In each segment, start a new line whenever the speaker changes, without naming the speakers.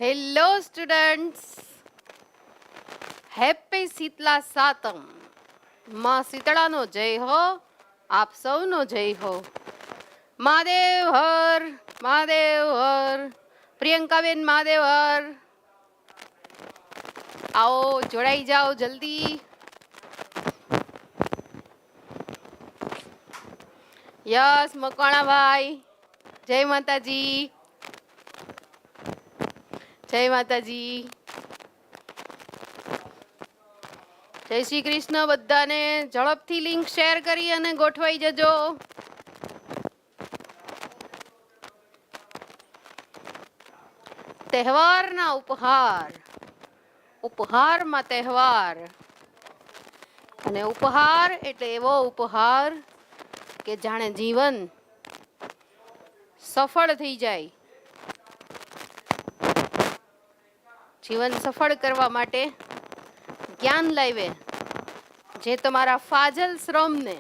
Hello students, happy Shitala સાતમ. માં શીતળાનો જય હો, આપ સૌનો જય હો. મહાદેવ હર, મહાદેવ હર. પ્રિયંકાબેન મહાદેવ હર. આવો જોડાઈ જાઓ જલ્દી. યસ મકવાણાભાઈ, જય માતાજી, જય માતાજી. જય શ્રી કૃષ્ણ બધાને. ઝડપથી લિંક શેર કરી અને ગોઠવાઈ જજો. તહેવારના ઉપહાર, ઉપહારમાં તહેવાર. અને ઉપહાર એટલે એવો ઉપહાર કે જાણે જીવન સફળ થઈ જાય. જીવન સફળ કરવા માટે જ્ઞાન લાવે, જે તમારા ફાજલ શ્રમને,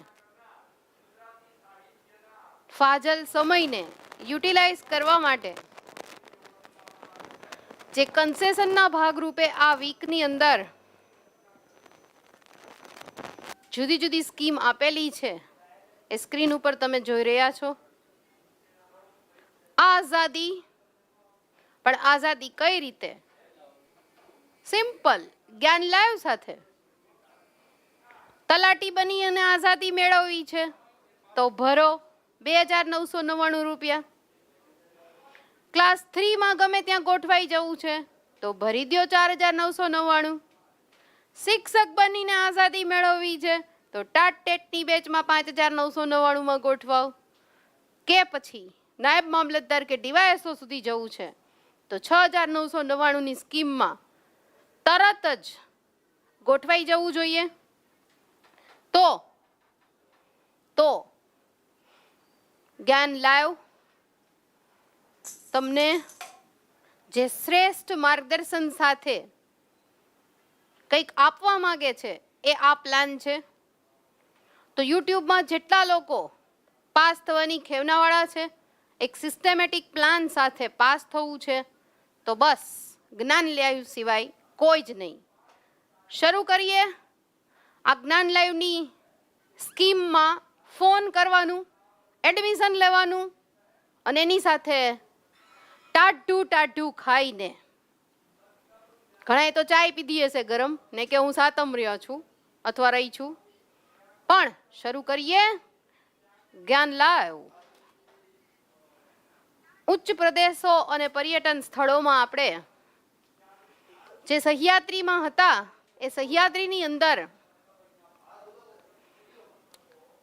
ફાજલ સમયને યુટિલાઇઝ કરવા માટે, જે કન્સેશનના ભાગરૂપે આ વીકની અંદર જુદી જુદી સ્કીમ આપેલી છે એ સ્ક્રીન ઉપર તમે જોઈ રહ્યા છો. આઝાદી, પણ આઝાદી કઈ રીતે? સિમ્પલ, જ્ઞાન લાઈવ સાથે. તલાટી બની અને આઝાદી મેળવવી છે તો ભરો 2999 રૂપિયા. ક્લાસ 3 માં ગમે ત્યાં ગોઠવાઈ જવું છે તો ભરી દો 4999. શિક્ષક બનીને આઝાદી મેળવવી છે તો ટાટ ટેટની બેચમાં 5999 માં ગોઠવાવ. કે પછી નાયબ મામલતદાર કે ડીવાયએસઓ સુધી જવું છે તો 6999 ની સ્કીમમાં તરત જ ગોઠવાઈ જવું જોઈએ. તો જ્ઞાન લાવ તમને જે શ્રેષ્ઠ માર્ગદર્શન સાથે કંઈક આપવા માંગે છે એ આ પ્લાન છે. તો યુટ્યુબમાં જેટલા લોકો પાસ થવાની ખેવનાવાળા છે, એક સિસ્ટમેટિક પ્લાન સાથે પાસ થવું છે તો બસ જ્ઞાન લાઈવ સિવાય કોઈ જ નહીં. શરૂ કરીએ. આ જ્ઞાન લાઈવની સ્કીમમાં ફોન કરવાનું, એડમિશન લેવાનું અને એની સાથે ટાઢું ખાઈને, ઘણાએ તો ચાય પીધી હશે ગરમ ને કે હું સાતમ રહ્યો છું અથવા રહી છું, પણ શરૂ કરીએ જ્ઞાન લાઈવ. ઉચ્ચ પ્રદેશો અને પર્યટન સ્થળોમાં આપણે જે સહ્યાદ્રીમાં હતા એ સહ્યાદ્રીની અંદર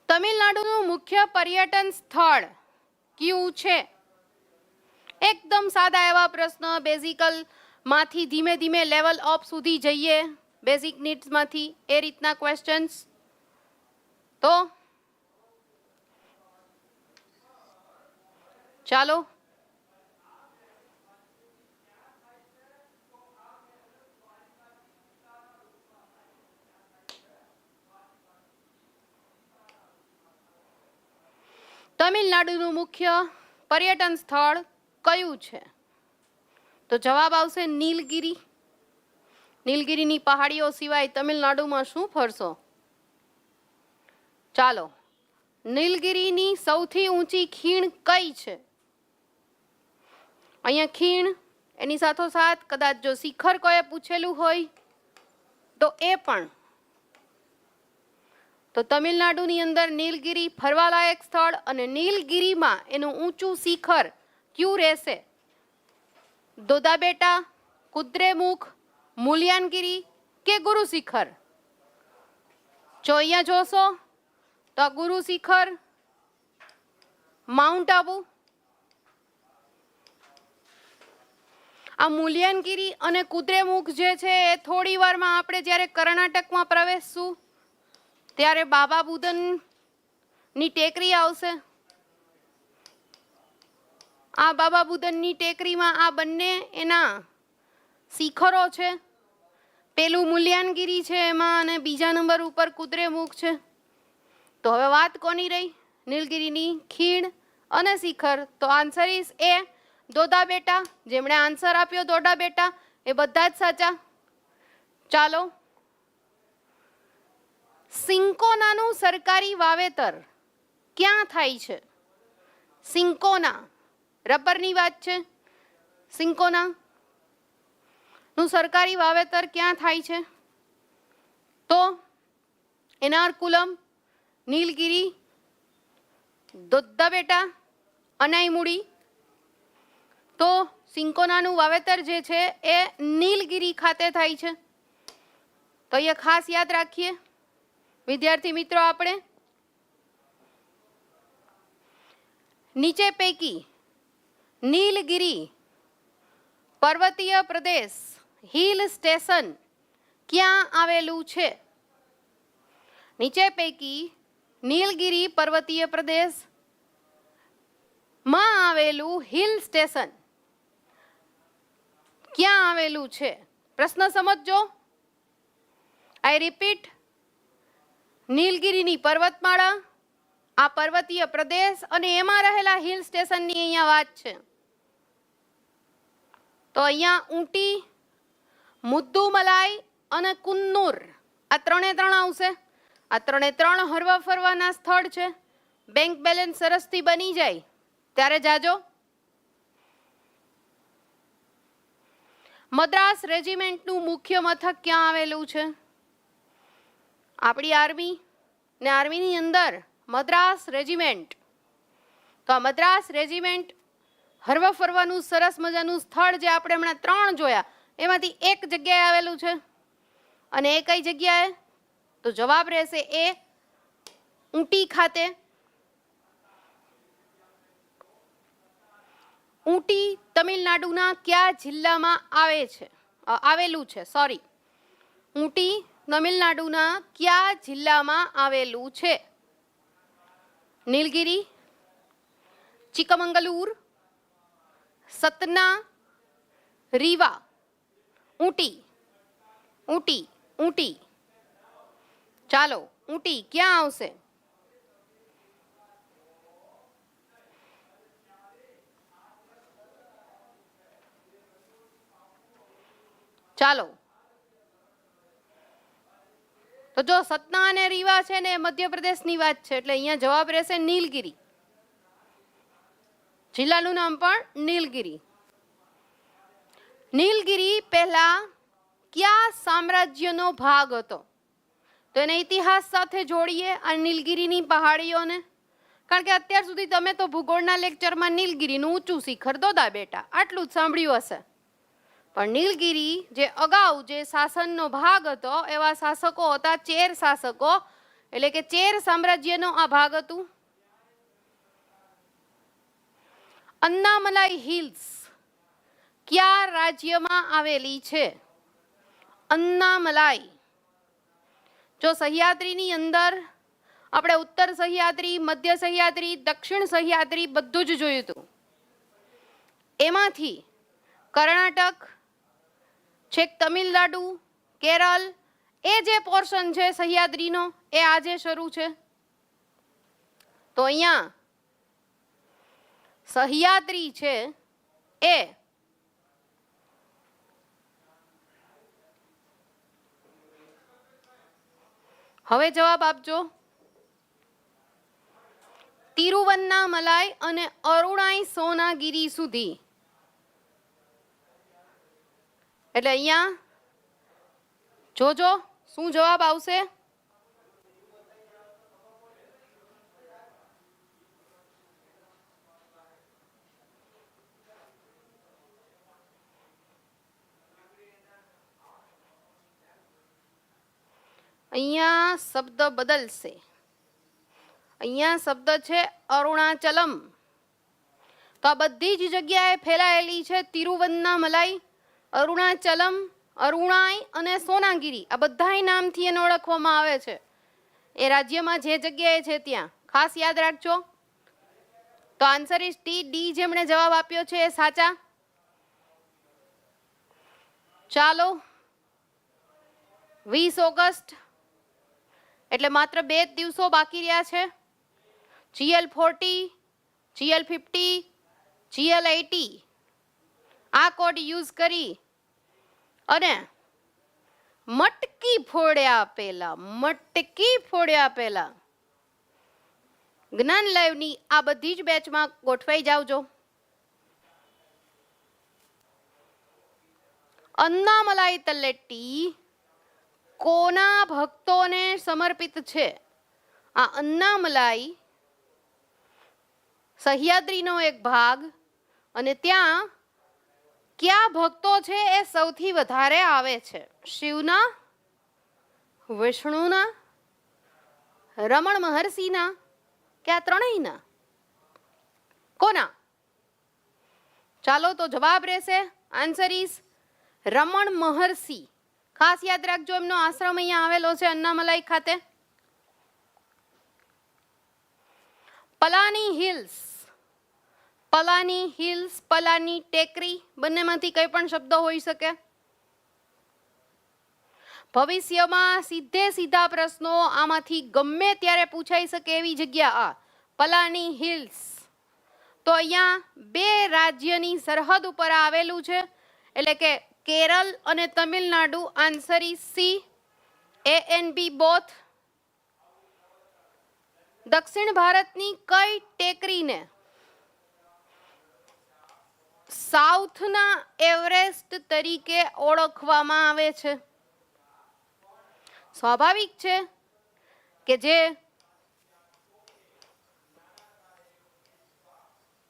તમિલનાડુનું મુખ્ય પર્યટન સ્થળ કયું છે? એકદમ સાદા એવા પ્રશ્ન, બેઝિકલ માંથી ધીમે ધીમે લેવલ અપ સુધી જઈએ, બેઝિક નીડ્સ માંથી, એ રીતના ક્વેશ્ચન્સ. તો ચાલો તમિલનાડુનું મુખ્ય પર્યટન સ્થળ કયું છે? તો જવાબ આવશે નીલગિરી. નીલગિરીની પહાડીઓ સિવાય તમિલનાડુમાં શું ફરશો? ચાલો, નીલગિરીની સૌથી ઊંચી ખીણ કઈ છે? અહીંયા ખીણ, એની સાથોસાથ કદાચ જો શિખર કોઈએ પૂછેલું હોય તો એ પણ. તો તમિલનાડુની અંદર નીલગિરી ફરવાલાયક સ્થળ, અને નીલગિરીમાં એનું ઊંચું શિખર ક્યું રહેશે? દોદાબેટા, કુદ્રેમુખ, મુલિયાનગિરી કે ગુરુ શિખર? જો અહીંયા જોશો તો આ ગુરુ શિખર, માઉન્ટ આબુ. આ મુલિયાનગિરી અને કુદ્રેમુખ જે છે એ થોડી વારમાં આપણે જ્યારે કર્ણાટકમાં પ્રવેશશું ત્યારે બાબા બુદનની ટેકરી આવશે. આ બાબા બુદનની ટેકરીમાં આ બંને એના શિખરો છે. પેલું મુલિયાનગિરી છે એમાં, અને બીજા નંબર ઉપર કુદ્રેમુખ છે. તો હવે વાત કોની રહી? નીલગિરીની ખીણ અને શિખર. તો આન્સર ઇઝ એ, દોદા બેટા, જેમણે આન્સર આપ્યો દોડા બેટા એ બધા જ સાચા. ચાલો, સિંકોનાનું સરકારી વાવેતર ક્યાં થાય છે? સિંકોના, રબરની વાત છે. સિંકોના નું સરકારી વાવેતર ક્યાં થાય છે? તો એર્નાકુલમ, નીલગિરી, દોદ્દા બેટા, અનાઈમુડી. તો સિંકોનાનું વાવેતર જે છે એ નીલગિરી ખાતે થાય છે. તો એ ખાસ યાદ રાખીએ વિદ્યાર્થી મિત્રો. આપણે નીચે પૈકી નીલગિરી પર્વતીય પ્રદેશ હિલ સ્ટેશન ક્યાં આવેલું છે? નીચે પૈકી નીલગિરી પર્વતીય પ્રદેશ માં આવેલું હિલ સ્ટેશન ક્યાં આવેલું છે? પ્રશ્ન સમજજો. આઈ રિપીટ, નીલગિરીની પર્વતમાળા, આ પર્વતીય પ્રદેશ અને એમાં રહેલા હિલ સ્ટેશનની અહીંયા વાત છે. તો અહીંયા ઊંટી, મુદ્દુમલાઈ અને કુન્નુર આ ત્રણે ત્રણ આવશે. આ ત્રણે ત્રણ હરવા ફરવાના સ્થળ છે. બેંક બેલેન્સ સરસથી બની જાય ત્યારે જાજો. મદ્રાસ રેજિમેન્ટનું મુખ્ય મથક ક્યાં આવેલું છે? આપણી આર્મી ને આર્મીની અંદર મદ્રાસ રેજિમેન્ટ. તો આ મદ્રાસ રેજિમેન્ટ હરવા ફરવાનું સરસ મજાનું સ્થળ જે આપણે હમણાં ત્રણ જોયા એમાંથી એક જગ્યાએ આવેલું છે. અને એ કઈ જગ્યાએ? તો જવાબ રહેશે એ ઊંટી ખાતે. ઊંટી તમિલનાડુના કયા જિલ્લામાં આવેલું છે? સોરી, ઊંટી તમિલનાડુના કયા જિલ્લામાં આવેલું છે? નીલગિરી, ચિકમંગલુર, સતના, રીવા. ઊંટી, ઊંટી, ઊંટી. ચાલો, ઊંટી ક્યાં આવશે? ચાલો, તો જો સતના અને રીવા છે ને મધ્યપ્રદેશની વાત છે એટલે અહીંયા જવાબ રહેશે નીલગિરી. જિલ્લાનું નામ પણ નીલગિરી. નીલગિરી પહેલા કયા સામ્રાજ્યનો ભાગ હતો? તો એને ઇતિહાસ સાથે જોડીએ આ નીલગિરીની પહાડીઓને. કારણ કે અત્યાર સુધી તમે તો ભૂગોળના લેક્ચરમાં નીલગિરીનું ઊંચું શિખર દોદા બેટા આટલું જ સાંભળ્યું હશે. પણ નીલગિરી જે અગાઉ જે શાસનનો ભાગ હતો એવા શાસકો હતા ચેર શાસકો, એટલે કે ચેર સામ્રાજ્યનો આ ભાગ હતું. અન્નામલાઈ હિલ્સ કયા રાજ્યમાં આવેલી છે? અન્નામલાઈ. જો સહ્યાદ્રીની અંદર આપણે ઉત્તર સહ્યાદ્રી, મધ્ય સહ્યાદ્રી, દક્ષિણ સહ્યાદ્રી બધું જ જોયું હતું. એમાંથી કર્ણાટક, છેક તમિલનાડુ, કેરળ એ જે પોર્શન છે સહ્યાદ્રીનો એ આજે શરૂ છે. તો અહીંયા સહ્યાદ્રી છે એ હવે જવાબ આપજો. તિરુવન્નામલાઈ અને અરુણાઈ સોનાગીરી સુધી. એટલે અહીંયા જોજો શું જવાબ આવશે. અહીંયા શબ્દ બદલશે. અહીંયા શબ્દ છે અરુણાચલમ. તો આ બધી જ જગ્યાએ ફેલાયેલી છે તિરુવન્નામલાઈ, અરુણાચલમ, અરુણાઈ અને સોનાગીરી. આ બધાય નામથી એને ઓળખવામાં આવે છે. એ રાજ્યમાં જે જગ્યાએ છે ત્યાં ખાસ યાદ રાખજો. તો આન્સર ઇઝ ટી. ડી જેમણે જવાબ આપ્યો છે એ સાચા. ચાલો, 20 ઓગસ્ટ એટલે માત્ર 2 દિવસો બાકી રહ્યા છે. GL40, GL50, GL80 આ કોડ યુઝ કરી અને મટકી ફોડ્યા પહેલા જ્ઞાન લાઈવની આ બધી જ બેચમાં ગોઠવાઈ જાવજો. અન્નામલાઈ તલેટી કોના ભક્તોને સમર્પિત છે? આ અન્નામલાઈ સહ્યાદ્રીનો એક ભાગ અને ત્યાં કયા ભક્તો છે એ સૌથી વધારે આવે છે? શિવના, વિષ્ણુના, રમણ મહર્ષિના કે આ ત્રણેયના? કોના? ચાલો તો જવાબ રહેશે આન્સર ઇઝ રમણ મહર્ષિ. ખાસ યાદ રાખજો, એમનો આશ્રમ અહીંયા આવેલો છે અન્નામલાઈ ખાતે. પલાની હિલ્સ, પલાની ટેકરી, બંનેમાંથી કંઈ પણ શબ્દ હોઈ શકે. ભવિષ્યમાં સીધા પ્રશ્નો આમાંથી ગમે ત્યારે પૂછાઈ શકે એવી જગ્યા આ પલાની હિલ્સ. તો અહીંયા બે રાજ્યની સરહદ ઉપર આવેલું છે, એટલે કે કેરળ અને Tamil Nadu. Answer is C, A and B both. દક્ષિણ ભારતની કઈ ટેકરીને સાઉથના એવરેસ્ટ તરીકે ઓળખવામાં આવે છે? સ્વાભાવિક છે કે જે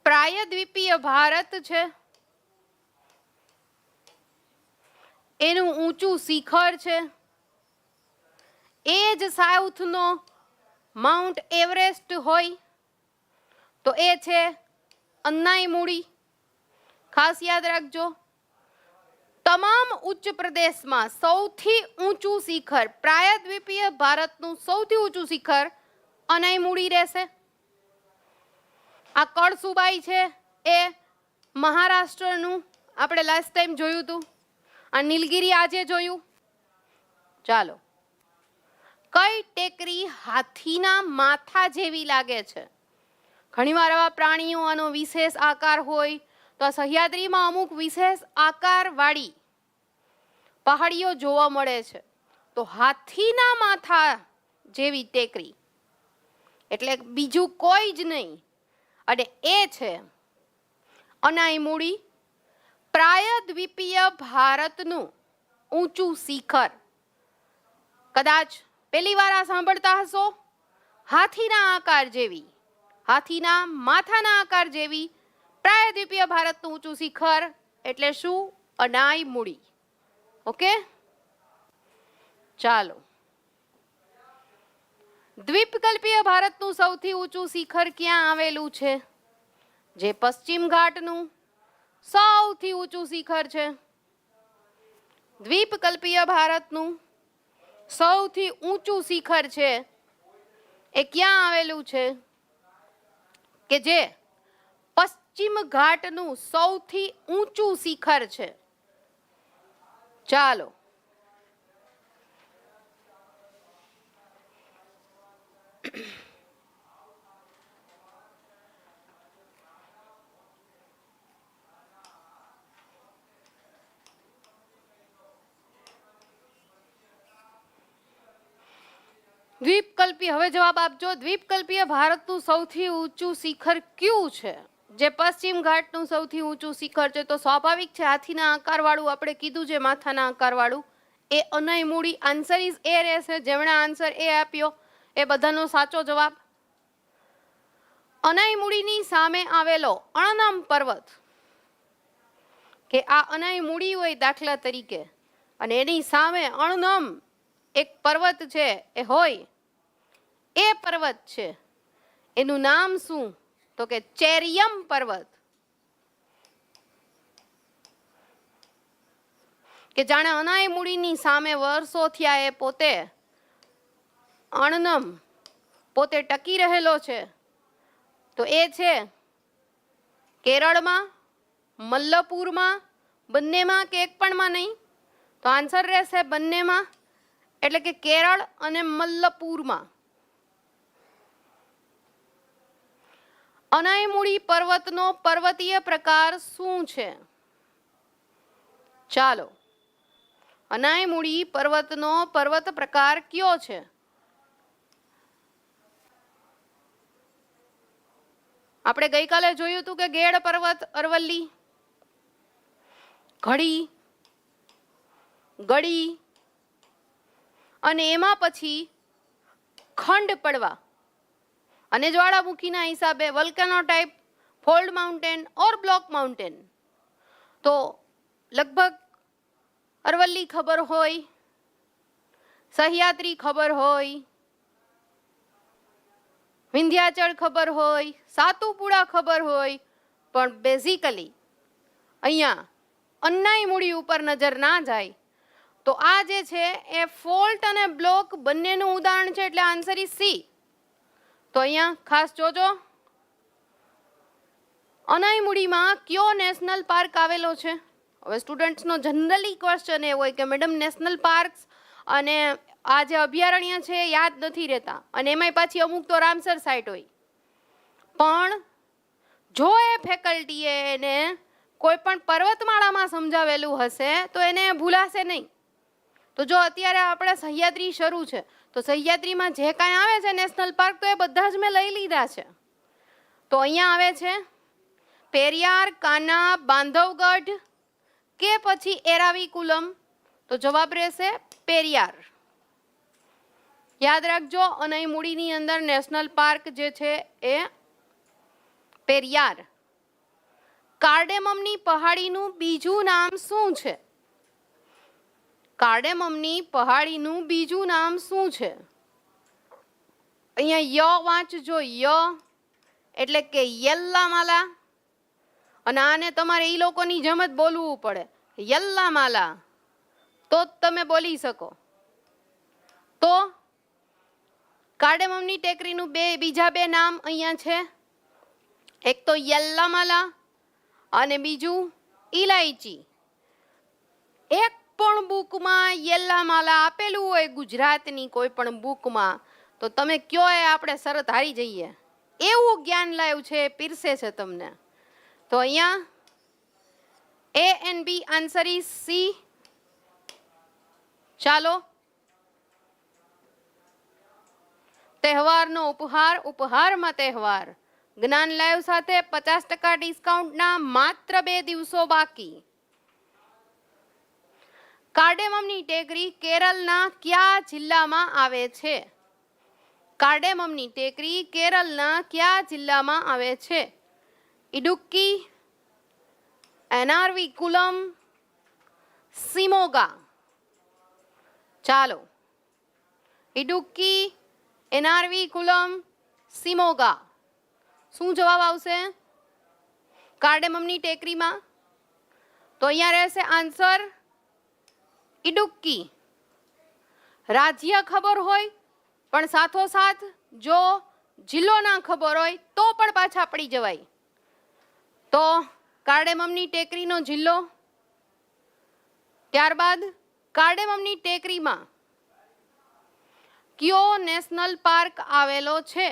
પ્રાયદ્વીપીય ભારત છે એનું ઊંચું શિખર છે, એ જ સાઉથનો માઉન્ટ એવરેસ્ટ હોય તો એ છે અન્નાઈમુડી. ખાસ યાદ રાખજો, તમામ ઉચ્ચ પ્રદેશમાં સૌથી ઊંચું શિખર, પ્રાયદ્વીપીય ભારતનું સૌથી ઊંચું શિખર અનાઈમુડી રહેશે. આ કળસુબાઈ છે એ મહારાષ્ટ્રનું આપણે લાસ્ટ ટાઈમ જોયું હતું. આ નીલગિરી આજે જોયું. ચાલો, કઈ ટેકરી હાથીના માથા જેવી લાગે છે? ઘણીવાર આવા પ્રાણીઓ આનો વિશેષ આકાર હોય તો આ સહ્યાદ્રીમાં અમુક વિશેષ આકારવાળી પહાડીઓ જોવા મળે છે. તો હાથીના માથા જેવી ટેકરી એટલે બીજું કોઈ જ નહીં, અને એ છે અનાઈમુડી, પ્રાયદ્વીપીય ભારતનું ઊંચું શિખર. કદાચ પહેલી વાર આ સાંભળતા હશો, હાથીના આકાર જેવી, હાથીના માથાના આકાર જેવી પ્રાયદ્વીપીય ભારતનું ઊંચું શિખર એટલે શું? અનાઈમુડી. ઓકે, ચાલો. દ્વીપકલ્પીય ભારતનું સૌથી ઊંચું શિખર ક્યાં આવેલું છે? જે પશ્ચિમ ઘાટનું સૌથી ઊંચું શિખર છે. દ્વીપકલ્પીય ભારતનું સૌથી ઊંચું શિખર છે એ ક્યાં આવેલું છે? કે જે પશ્ચિમ ઘાટનું સૌથી ઊંચું શિખર છે. ચાલો, દ્વીપકલ્પી, હવે જવાબ આપજો. દ્વીપકલ્પીય ભારતનું સૌથી ઊંચું શિખર કયું છે? જે પશ્ચિમ ઘાટનું સૌથી ઊંચું શિખર છે. તો સ્વાભાવિક છે, હાથીના આકારવાળું આપણે કીધું છે, માથાના આકારવાળું, એ અનાઈમુડી. આન્સર ઇઝ એ રહેશે. જેમણે આન્સર એ આપ્યો એ બધાનો સાચો જવાબ. અનાઈમુડીની સામે આવેલો અણનમ પર્વત, કે આ અનાઈમુડી હોય દાખલા તરીકે, અને એની સામે અણનમ એક પર્વત છે એ હોય, એ પર્વત છે એનું નામ શું? તો કે ચેરિયમ પર્વત. કે જાણે અનાઈમુડીની સામે વર્ષો થયા એ પોતે અણનમ પોતે ટકી રહેલો છે. તો એ છે કેરળમાં, મલ્લપુરમાં, બંનેમાં કે એક પણમાં નહીં? તો આન્સર રહેશે બંનેમાં, એટલે કે કેરળ અને મલ્લપુરમાં. અનાઈમુડી પર્વતનો પર્વતીય પ્રકાર શું છે? ચાલો, અનાઈમુડી પર્વતનો પર્વત પ્રકાર કયો છે? આપણે ગઈકાલે જોયું હતું કે ગેડ પર્વત, અરવલ્લી, ઘડી, ગડી અને એમાં પછી ખંડ પડવા અને જ્વાળામુખીના હિસાબે વલ્કેનો ટાઈપ, ફોલ્ડ માઉન્ટેન ઓર બ્લોક માઉન્ટેન. તો લગભગ અરવલ્લી ખબર હોય, સહ્યાદ્રી ખબર હોય, વિંધ્યાચળ ખબર હોય, સાતુપુડા ખબર હોય, પણ બેઝિકલી અહીંયા અનાઈમુડી ઉપર નજર ના જાય તો આ જે છે એ ફોલ્ટ અને બ્લોક બંનેનું ઉદાહરણ છે, એટલે આન્સર ઇઝ સી. તો અહીંયા ખાસ જોજો, અનાઈમુડીમાં કયો નેશનલ પાર્ક આવેલો છે? હવે સ્ટુડન્ટ્સનો જનરલી ક્વેશ્ચન એ હોય કે મેડમ નેશનલ પાર્ક્સ અને આ જે અભયારણ્ય છે યાદ નથી રહેતા, અને એમાંય પાછી અમુક તો રામસર સાઇટ હોય. પણ જો એ ફેકલ્ટીએ એને કોઈ પણ પર્વતમાળામાં સમજાવેલું હશે તો એને ભૂલાશે નહીં. તો જો અત્યારે આપણે સહ્યાદ્રી શરૂ છે તો સહ્યાદ્રીમાં જે કાંઈ આવે છે નેશનલ પાર્ક તો એ બધા જ મેં લઈ લીધા છે. તો અહીંયા આવે છે પેરિયાર, કાના, બાંધવગઢ કે પછી એરાવિકુલમ? તો જવાબ રહેશે પેરિયાર. યાદ રાખજો, અનાઈમુડીની અંદર નેશનલ પાર્ક જે છે એ પેરિયાર. કાર્ડેમમની પહાડીનું બીજું નામ શું છે? કાર્ડેમમની પહાડીનું બીજું નામ શું છે? અહીંયા ય વાંચજો, ય એટલે કે યલ્લામાલા, અને આને તમારે એ લોકોની જેમ જ બોલવું પડે, યલ્લામાલા, તો જ તમે બોલી શકો. તો કાર્ડેમમની ટેકરીનું બીજા બે નામ અહીંયા છે, એક તો યલ્લામાલા અને બીજું ઇલાયચી. એક પણ બુકમાં યલ્લામાલા આપેલું હોય ગુજરાતની કોઈ પણ બુકમાં તો તમે કયો એ આપણે શરત હારી જઈએ, એવું જ્ઞાન લાવ્યું છે, પીરસે છે તમને. તો અહીંયા A and B answer is C. ચાલો, તહેવારનો ઉપહાર, ઉપહારમાં તહેવાર. જ્ઞાન લાઈવ સાથે 50% ડિસ્કાઉન્ટના માત્ર 2 દિવસો બાકી. કાર્ડેમમની ટેકરી કેરળના કયા જિલ્લામાં આવે છે? કાર્ડેમમની ટેકરી કેરળના કયા જિલ્લામાં આવે છે? ઇડુક્કી, એર્નાકુલમ, શિમોગા? ચાલો, ઇડુક્કી, એર્નાકુલમ, શિમોગા. શું જવાબ આવશે કાર્ડેમમની ટેકરીમાં? તો અહીંયા રહેશે આન્સર ઇડુક્કી. રાજ્ય ખબર હોય પણ સાથોસાથ જો જિલ્લો ના ખબર હોય તો પણ પાછા પડી જવાય. તો કાર્ડેમમની ટેકરીનો જિલ્લો, ત્યારબાદ કાર્ડેમમની ટેકરીમાં કયો નેશનલ પાર્ક આવેલો છે?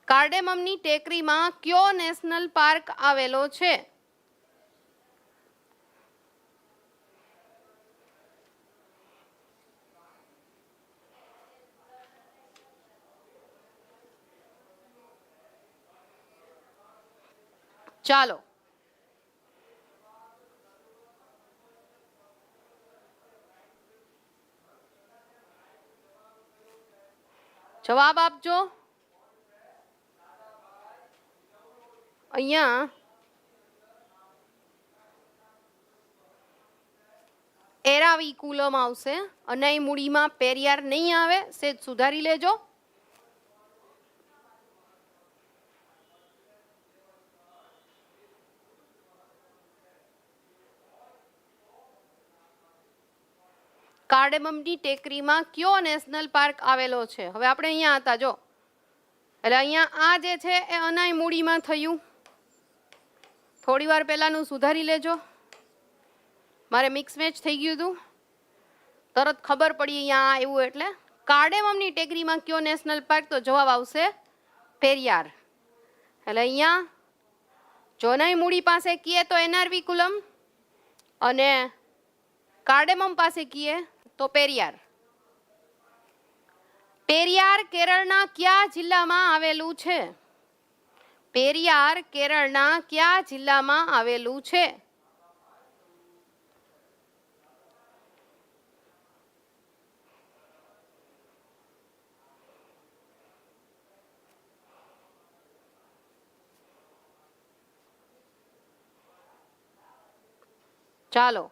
કાર્ડેમમની ટેકરીમાં કયો નેશનલ પાર્ક આવેલો છે? ચાલો, જવાબ આપજો. અહીંયા એરાવિકુલમ આવશે, અનાઈમુડીમાં પેરિયાર નહીં આવે, સેજ સુધારી લેજો. કાર્ડેમમની ટેકરીમાં કયો નેશનલ પાર્ક આવેલો છે? હવે આપણે અહીંયા હતા જો, એટલે અહીંયા આ જે છે એ અનાઈમુડીમાં થયું. થોડી વાર પહેલાનું સુધારી લેજો, મારે મિક્સ મેચ થઈ ગયું હતું, તરત ખબર પડી અહીંયા એવું. એટલે કાર્ડેમમની ટેકરીમાં કયો નેશનલ પાર્ક? તો જવાબ આવશે પેરિયાર. એટલે અહીંયા જો અનાઈમુડી પાસે કીએ તો એર્નાકુલમ, અને કાર્ડેમમ પાસે કીએ તો પેરિયાર. પેરિયાર કેરળના કયા જિલ્લામાં આવેલું છે? પેરિયાર કેરળના કયા જિલ્લામાં આવેલું છે? ચાલો,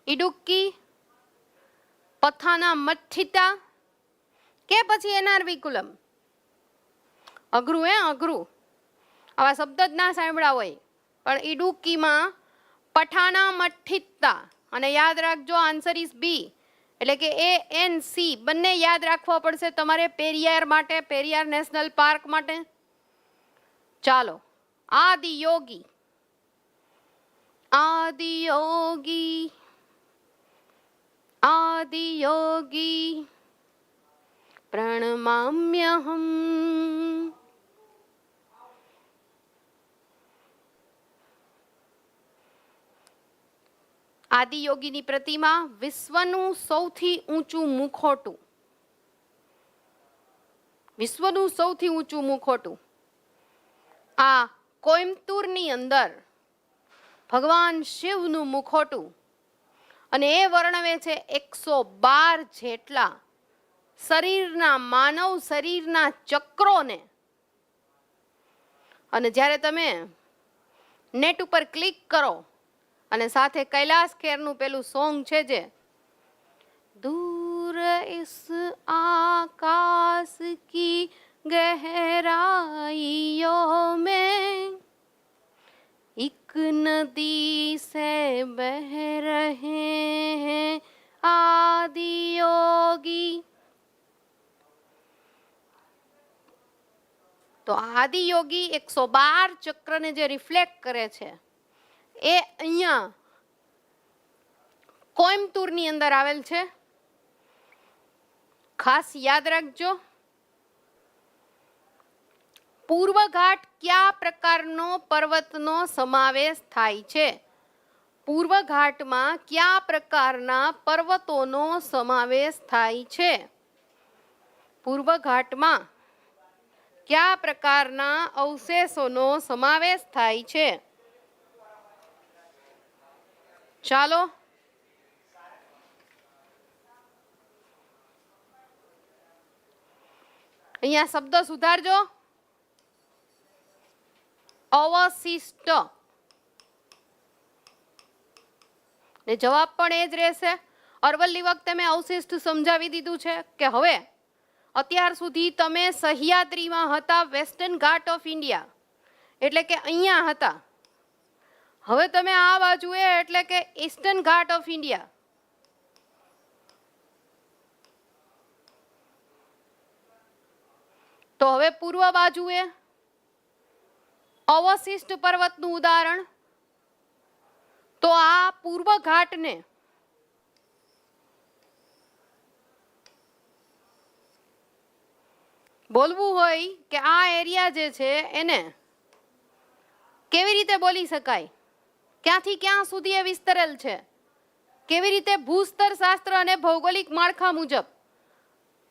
ઇડુક્કી, પથાનામથિટ્ટા કે પછી એર્નાકુલમ? અઘરું અઘરું, આવા શબ્દ જ ના સાંભળ્યા હોય. પણ ઇડુક્કીમાં પઠાનામથિટ્ટા, અને યાદ રાખજો આન્સર ઇઝ બી, એટલે કે ANC બંને યાદ રાખવા પડશે તમારે પેરિયાર માટે, પેરિયાર નેશનલ પાર્ક માટે. ચાલો, આદિયોગી, આદિયોગી, આદિયોગી પ્રણમામ્યહમ. આદિયોગીની પ્રતિમા વિશ્વનું સૌથી ઊંચું મુખોટું, વિશ્વનું સૌથી ઊંચું મુખોટું આ કોઈમ્બતુરની અંદર ભગવાન શિવનું મુખોટું, અને એ વર્ણવે છે 112 જેટલા શરીરના, માનવ શરીરના ચક્રોને. અને જ્યારે તમે નેટ ઉપર ક્લિક કરો અને સાથે કૈલાશ ખેરનું પેલું સોંગ છે જે દૂર ઇસ આકાશ કી ગહેરાઈयों में एक नदी से बह रहे हैं आदियोगी. તો આદિયોગી 112 ચક્રને જે રિફ્લેક્ટ કરે છે એ અહીંયા કોઈમ્બતુરની અંદર આવેલ છે. ખાસ યાદ રાખજો. પૂર્વ ઘાટ કયા પ્રકારનો પર્વતનો સમાવેશ થાય છે? પૂર્વ ઘાટમાં કયા પ્રકારના પર્વતોનો સમાવેશ થાય છે? પૂર્વ ઘાટમાં કયા પ્રકારના અવશેષોનો સમાવેશ થાય છે? ચાલો, અહીંયા શબ્દ સુધારજો. અવશિષ્ટ, ને જવાબ પણ એ જ રહેશે. અરવલ્લી વખતે મેં અવશિષ્ટ સમજાવી દીધું છે કે હવે અત્યાર સુધી તમે સહ્યાદ્રીમાં હતા, વેસ્ટર્ન ઘાટ ઓફ ઇન્ડિયા એટલે કે અહીંયા હતા. હવે તમે આ બાજુએ એટલે કે ઈસ્ટર્ન ઘાટ ઓફ ઇન્ડિયા. તો હવે પૂર્વ બાજુએ અવશિષ્ટ પર્વતનું ઉદાહરણ, તો આ પૂર્વ ઘાટને બોલવું હોય કે આ એરિયા જે છે એને કેવી રીતે બોલી શકાય, ક્યાંથી ક્યાં સુધી એ વિસ્તરેલ છે, કેવી રીતે ભૂસ્તર શાસ્ત્ર અને ભૌગોલિક માળખા મુજબ.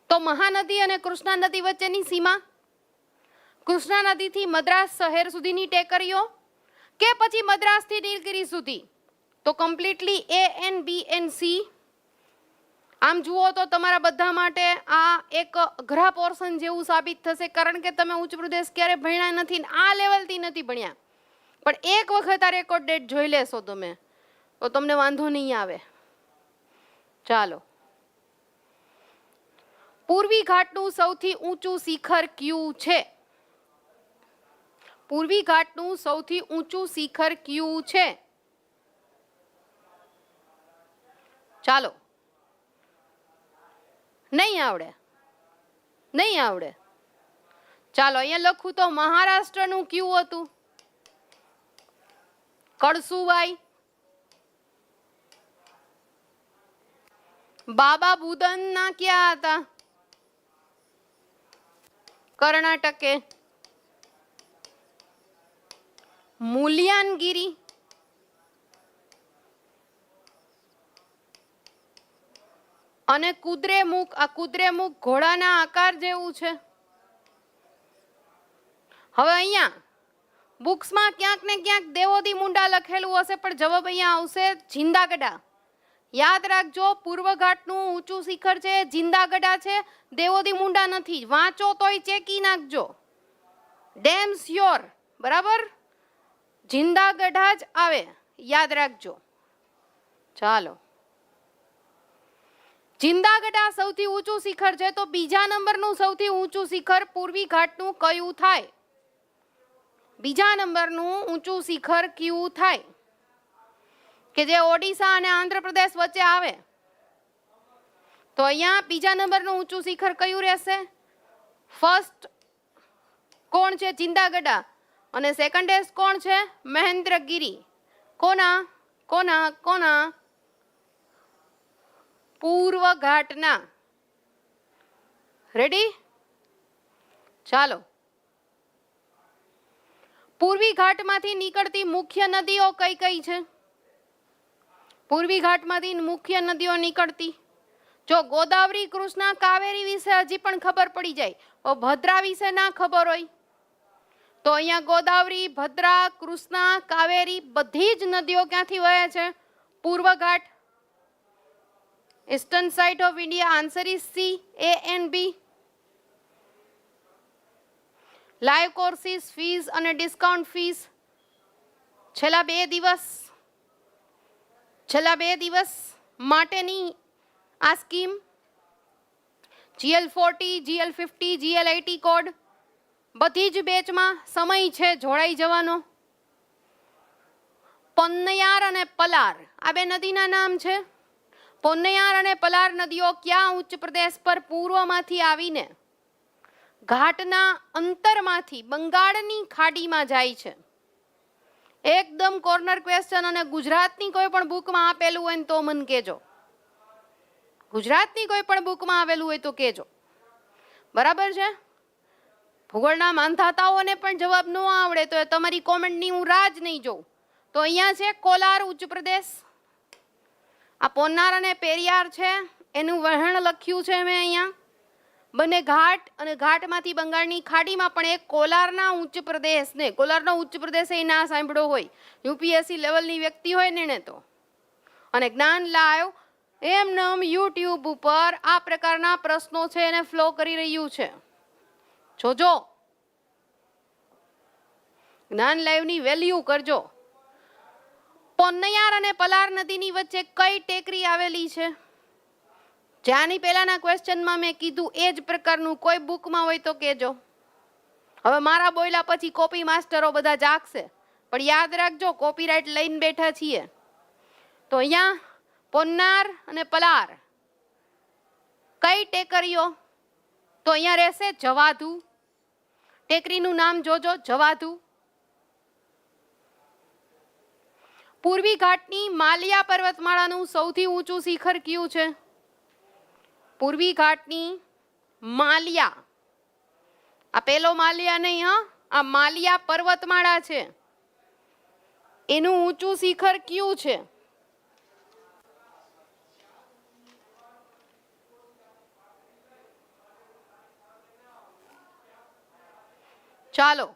તો મહાનદી અને કૃષ્ણા નદી વચ્ચેની સીમા, કૃષ્ણા નદીથી મદ્રાસ શહેર સુધીની ટેકરીઓ, કે પછી મદ્રાસથી નીલગિરી સુધી. તો કમ્પ્લીટલી ANBNC. આમ જુઓ તો તમારા બધા માટે આ એક અઘરા પોર્શન જેવું સાબિત થશે, કારણ કે તમે ઉચ્ચ પ્રદેશ ક્યારે ભણ્યા નથી, આ લેવલથી નથી ભણ્યા. પણ એક વખત આ રેકોર્ડ ડેટ જોઈ લેશો તમે તો તમને વાંધો નહીં આવે. ચાલો, પૂર્વી ઘાટનું સૌથી ઊંચું શિખર કયું છે? પૂર્વી ઘાટનું સૌથી ઊંચું શિખર કયું છે? ચાલો, નહીં આવડે, નહીં આવડે. ચાલો, અહીંયા લખું તો મહારાષ્ટ્રનું કયું હતું? કળસુબાઈ. બાબા બુદનના ક્યાં હતા? કર્ણાટકે. મુલ્યાનગીરી અને કુદ્રેમુખ, આ કુદ્રેમુખ ઘોડાના આકાર જેવું છે. હવે અહીંયા બુક્સમાં ક્યાંક ને ક્યાંક દેવોદી મુંડા લખેલું હશે, પણ જવાબ અહીંયા આવશે જિંદાગઢા. યાદ રાખજો, પૂર્વ ઘાટનું ઊંચું શિખર છે જિંદાગઢા છે, દેવોદી મુંડા નથી. વાંચો તોય ચેકી નાખજો, ડેમ શ્યોર. બરાબર, જિંદાગઢા જ આવે, યાદ રાખજો. ચાલો, જિંદાગઢા સૌથી ઊંચું શિખર છે, તો બીજા નંબરનું સૌથી ઊંચું શિખર પૂર્વી ઘાટનું કયું થાય? બીજા નંબરનું ઊંચું શિખર કયું થાય કે જે ઓડિશા અને આંધ્રપ્રદેશ વચ્ચે આવે? તો અહીંયા બીજા નંબરનું ઊંચું શિખર કયું રહેશે? ફર્સ્ટ કોણ છે? જિંદાગઢા. અને સેકન્ડેસ્ટ કોણ છે? મહેન્દ્રગીરી. કોના કોના કોના? પૂર્વ ઘાટના. રેડી? ચાલો, પૂર્વી ઘાટમાંથી નીકળતી મુખ્ય નદીઓ કઈ કઈ છે? પૂર્વી ઘાટમાંથી મુખ્ય નદીઓ નીકળતી, જો ગોદાવરી, કૃષ્ણા, કાવેરી વિશે હજી પણ ખબર પડી જાય, ભદ્રા વિશે ના ખબર હોય તો અહીંયા ગોદાવરી, ભદ્રા, કૃષ્ણા, કાવેરી બધી જ નદીઓ ક્યાંથી વહે છે? પૂર્વ ઘાટ. Eastern side of India. Answer is C, A and B. Live courses fees અને ડિસ્કાઉન્ટ ફીસ છેલ્લા બે દિવસ માટેની આ scheme GL40, GL50, GL80 code બધી જ બેચમાં સમય છે જોડાઈ જવાનો. પોન્નૈયાર અને પલાર આ બે નદીના નામ છે. પોન્નૈયાર અને પલાર નદીઓ ક્યાં ઉચ્ચ પ્રદેશ પર પૂર્વમાંથી આવીને ઘાટના અંતરમાંથી બંગાળની ખાડીમાં જાય છે. એકદમ કોર્નર ક્વેશ્ચન, અને ગુજરાતની કોઈ પણ બુકમાં આપેલું હોય તો મને કહેજો. ગુજરાતની કોઈ પણ બુકમાં આવેલું હોય તો કહેજો. બરાબર છે? ભૂગોળના માંધાતાઓને પણ જવાબ ન આવડે તો તમારી કોમેન્ટની હું રાહ જ નહીં જોઉં. તો અહીંયા છે કોલાર ઉચ્ચ પ્રદેશ. આ પોન્નાર અને પેરિયાર છે, એનું વહેણ લખ્યું છે મેં અહીંયા. બંને ઘાટ, અને ઘાટમાંથી બંગાળની ખાડીમાં પણ એક કોલારના ઉચ્ચ પ્રદેશને, કોલારનો ઉચ્ચ પ્રદેશ એ ના સાંભળ્યો હોય, UPSC લેવલની વ્યક્તિ હોય ને એને તો. અને જ્ઞાન લાઈવ એમનેમ યુટ્યુબ ઉપર આ પ્રકારના પ્રશ્નો છે એને ફ્લો કરી રહ્યું છે. જોજો, જ્ઞાન લાઈવની વેલ્યુ કરજો. પોન્નૈયાર અને પલાર નદીની વચ્ચે કઈ ટેકરી આવેલી છે? જ્યાંની પહેલાના ક્વેશ્ચનમાં મેં કીધું એ જ પ્રકારનું કોઈ બુકમાં હોય તો કહેજો. હવે મારા બોયલા પછી કોપી માસ્ટરો બધા જાગશે, પણ યાદ રાખજો કોપીરાઇટ લઈને બેઠા છીએ. તો અહીંયા પોન્નાર અને પલાર કઈ ટેકરીઓ? તો અહીંયા રહેશે જવાધુ. ટેકરીનું નામ જોજો, જવાધુ. પૂર્વી ઘાટની માલિયા પર્વતમાળાનું સૌથી ઊંચું શિખર કયું છે? પૂર્વી ઘાટની માલિયા, આ પેલો માલિયા નહીં, હા, આ માલિયા પર્વતમાળા છે, એનું ઊંચું શિખર કયું છે? ચાલો,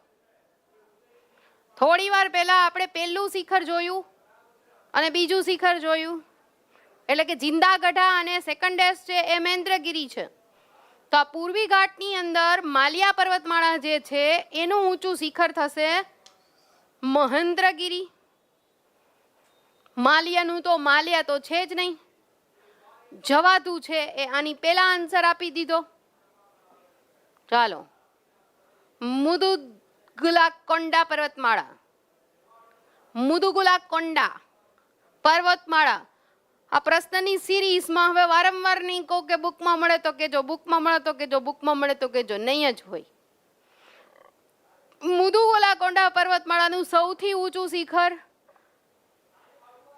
થોડી વાર પહેલા આપણે પહેલું શિખર જોયું અને બીજું શિખર જોયું, એટલે કે જિંદાગઢા, અને સેકન્ડેસ્ટ છે એ મહેન્દ્રગીરી છે. તો આ પૂર્વી ઘાટની અંદર માલિયા પર્વતમાળા જે છે એનું ઊંચું શિખર થશે મહેન્દ્રગીરી. માલિયાનું તો માલિયા તો છે જ નહીં, જવાધુ છે એ આની પહેલા આન્સર આપી દીધો. ચાલો, મુદુગુલાકોંડા પર્વતમાળા, મુદુગુલાકોંડા પર્વતમાળા. આ પ્રશ્નની સિરીઝમાં હવે વારંવાર નહીં કહું કે બુકમાં મળે તો કેજો, બુકમાં મળે તો કેજો, બુકમાં મળે તો કેજો, નહીં જ હોય. મુદુગુલાકોંડા પર્વતમાળાનું સૌથી ઊંચું શિખર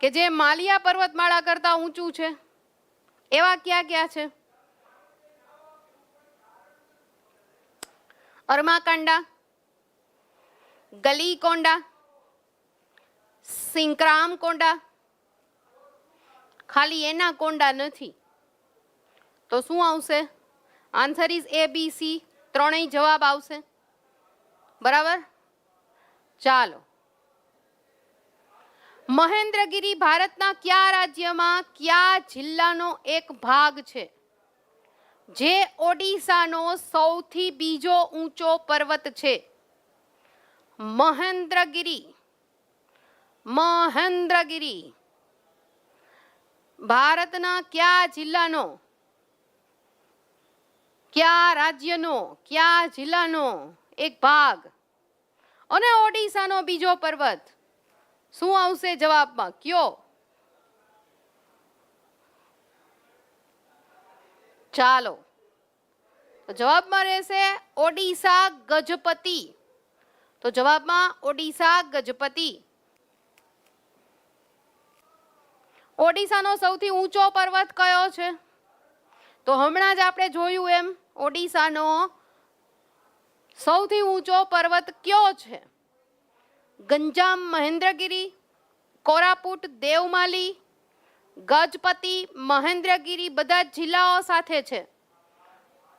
કે જે માલિયા પર્વતમાળા કરતા ઊંચું છે એવા ક્યાં ક્યાં છે? અરમાકાંડા, ગલીકોંડા, સિંક્રામ કોંડા. ખાલી એના કોંડા નથી, તો શું આવશે? Answer is A, B, C. ત્રણેય જવાબ આવશે. બરાબર. ચાલો, મહેન્દ્રગીરી ભારતના કયા રાજ્યમાં કયા જિલ્લાનો એક ભાગ છે, જે ઓડિશાનો સૌથી બીજો ઊંચો પર્વત છે? મહેન્દ્રગીરી, મહેન્દ્રગીરી ભારતના કયા જિલ્લાનો, કયા રાજ્યનો, કયા જિલ્લાનો એક ભાગ અને ઓડિશાનો બીજો પર્વત? શું આવશે જવાબમાં? કયો? ચાલો, તો જવાબમાં રહેશે ઓડિશા ગજપતિ. તો જવાબમાં ઓડિશા ગજપતિ. ઓડિશાનો સૌથી ઊંચો પર્વત કયો છે? તો હમણાં જ આપણે જોયું એમ ઓડિશાનો સૌથી ઊંચો પર્વત કયો છે? ગંજામ મહેન્દ્રગીરી, કોરાપુટ દેવમાલી, ગજપતિ મહેન્દ્રગીરી બધા જિલ્લાઓ સાથે છે.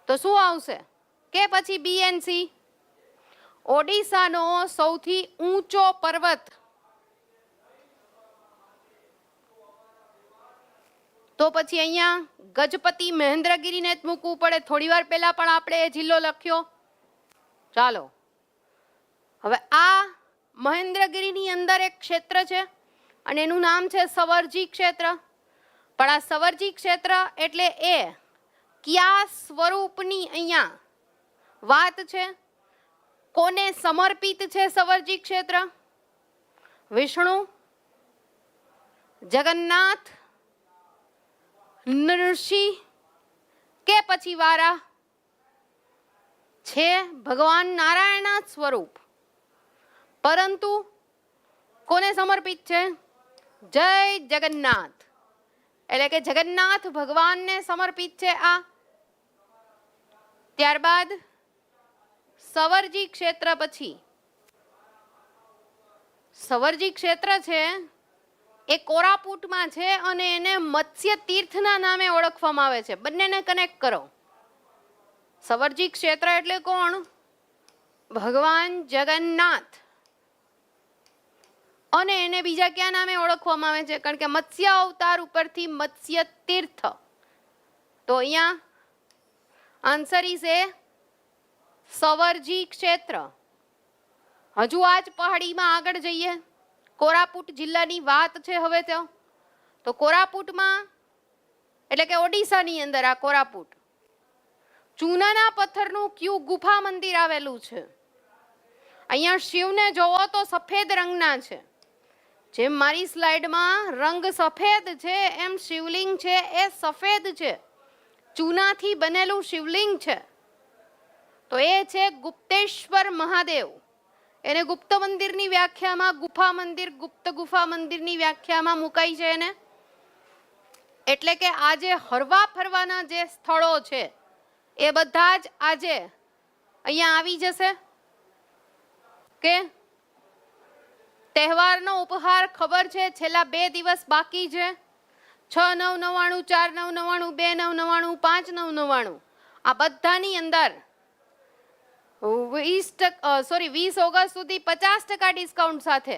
તો શું આવશે? કે પછી B and C? ઓડિશાનો સૌથી ઊંચો પર્વત. તો પછી અહીંયા ગજપતિ મહેન્દ્રગીરીને જ મૂકવું પડે. થોડી વાર પહેલા પણ આપણે એ જિલ્લો લખ્યો. ચાલો, હવે આ મહેન્દ્રગીરીની અંદર એક ક્ષેત્ર છે અને એનું નામ છે સવર્જી ક્ષેત્ર. પણ આ સવર્જી ક્ષેત્ર એટલે એ કયા સ્વરૂપની અહીંયા વાત છે? કોને સમર્પિત છે સવર્જી ક્ષેત્ર? વિષ્ણુ, જગન્નાથ, નૃસિંહ કે પછી વારા? છે ભગવાન નારાયણના સ્વરૂપ. પરંતુ કોને સમર્પિત છે? જય જગન્નાથ, એટલે કે જગન્નાથ ભગવાનને સમર્પિત છે આ. ત્યારબાદ સવર્જી ક્ષેત્ર પછી સવર્જી ક્ષેત્ર છે એ કોરાપુટમાં છે અને એને મત્સ્ય તીર્થના નામે ઓળખવામાં આવે છે. બંનેને કનેક્ટ કરો. સવર્જી ક્ષેત્ર એટલે કોણ? ભગવાન જગન્નાથ. અને એને બીજા કયા નામે ઓળખવામાં આવે છે? કારણ કે મત્સ્ય અવતાર ઉપરથી મત્સ્ય તીર્થ. તો અહીંયા આન્સર ઇઝ એ સવર્જી ક્ષેત્ર. હજુ આજ પહાડીમાં આગળ જઈએ. કોરાપુટ જિલ્લાની વાત છે હવે તો કોરાપુટમાં એટલે કે ઓડિશાની અંદર આ કોરાપુટ ચૂનાના પથ્થરનું ક્યુ ગુફા મંદિર આવેલું છે. અહીંયા શિવને જોવો તો સફેદ રંગના છે. જેમ મારી સ્લાઇડમાં રંગ સફેદ છે એમ શિવલિંગ છે એ સફેદ છે. ચૂનાથી બનેલું શિવલિંગ છે. તો એ છે ગુપ્તેશ્વર મહાદેવ. એને ગુપ્ત મંદિરની વ્યાખ્યામાં ગુફા મંદિર, ગુપ્ત ગુફા મંદિરની વ્યાખ્યામાં મુકાઈ છે એને. એટલે કે આજે હરવા ફરવાના જે સ્થળો છે એ બધા જ આજે અહીંયા આવી જશે. કે તહેવારનો ઉપહાર ખબર છે, છેલ્લા 2 દિવસ બાકી છે. 6,999, 4,999, 2,999, 5,999 આ બધાની અંદર 20 ઓગસ્ટ સુધી 50% ડિસ્કાઉન્ટ સાથે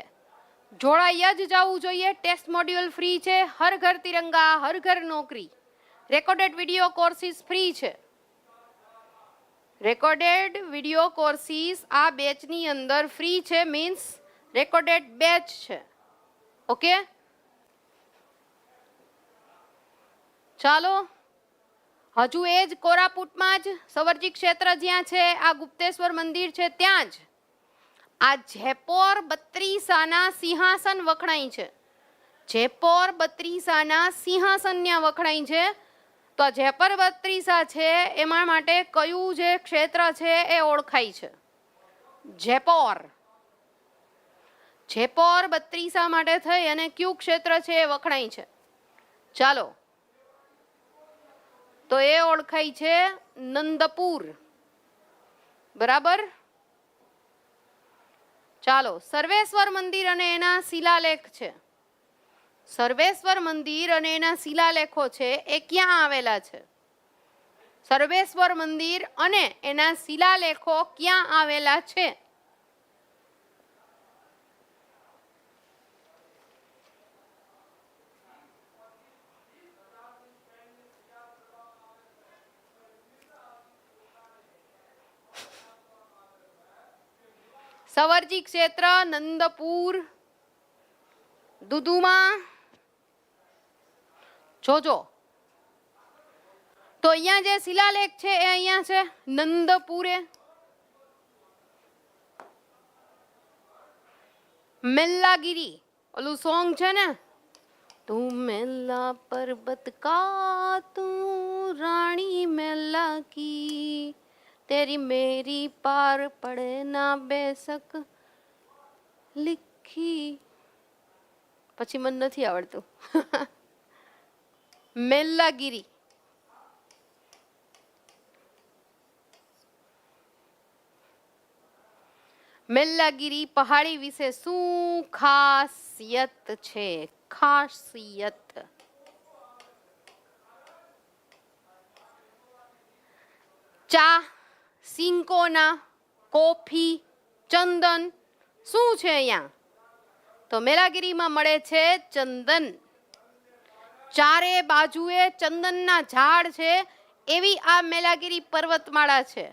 જોડાઈ જ જવું જોઈએ. ટેસ્ટ મોડ્યુલ ફ્રી છે. હર ઘર તિરંગા, હર ઘર નોકરી, રેકોર્ડેડ વિડીયો કોર્સિસ ફ્રી છે. રેકોર્ડેડ વિડીયો કોર્સિસ આ બેચની અંદર ફ્રી છે. મીન્સ રેકોર્ડેડ બેચ છે. ઓકે, ચાલો. હજુ એ જ કોરાપુટમાં જ સવર્જી ક્ષેત્ર જ્યાં છે, આ ગુપ્તેશ્વર મંદિર છે ત્યાં જ આ જયપોર બત્રીસાના સિંહાસન વખણાય છે. જયપોર બત્રીસાના સિંહાસન ત્યાં વખણાય છે. તો આ જયપોર બત્રીસા છે એમાં માટે કયું જે ક્ષેત્ર છે એ ઓળખાય છે? જયપોર. જયપોર બત્રીસા માટે થઈ અને કયું ક્ષેત્ર છે એ વખણાય છે? ચાલો, તો એ ઓળખાય છે નંદપુર. બરાબર. ચાલો, સર્વેશ્વર મંદિર અને એના શિલાલેખ છે. સર્વેશ્વર મંદિર અને એના શિલાલેખો છે એ ક્યાં આવેલા છે? સર્વેશ્વર મંદિર અને એના શિલાલેખો ક્યાં આવેલા છે? સવરજી ક્ષેત્ર, નંદપુર, દુધુમા, જોજો. તો અહીંયા જે શિલાલેખ છે એ અહીંયા છે નંદપુરે. મેલ્લાગીરી ઓલું સોંગ છે ને, તું મેલ્લા પર્વત કા તું રાણી મેલ્લા કી, तेरी मेरी पार पड़े ना बेसक लिखी. પછી મને નથી આવડતું. મેલ્લાગીરી. મેલ્લાગીરી પહાડી વિશે શું ખાસિયત છે? ખાસિયત. ચા, સિંકોના, કોફી, ચંદન શું છે અહીંયા? તો મેલ્લાગીરીમાં મળે છે ચંદન. ચારે બાજુએ ચંદનના ઝાડ છે એવી આ મેલ્લાગીરી પર્વતમાળા છે.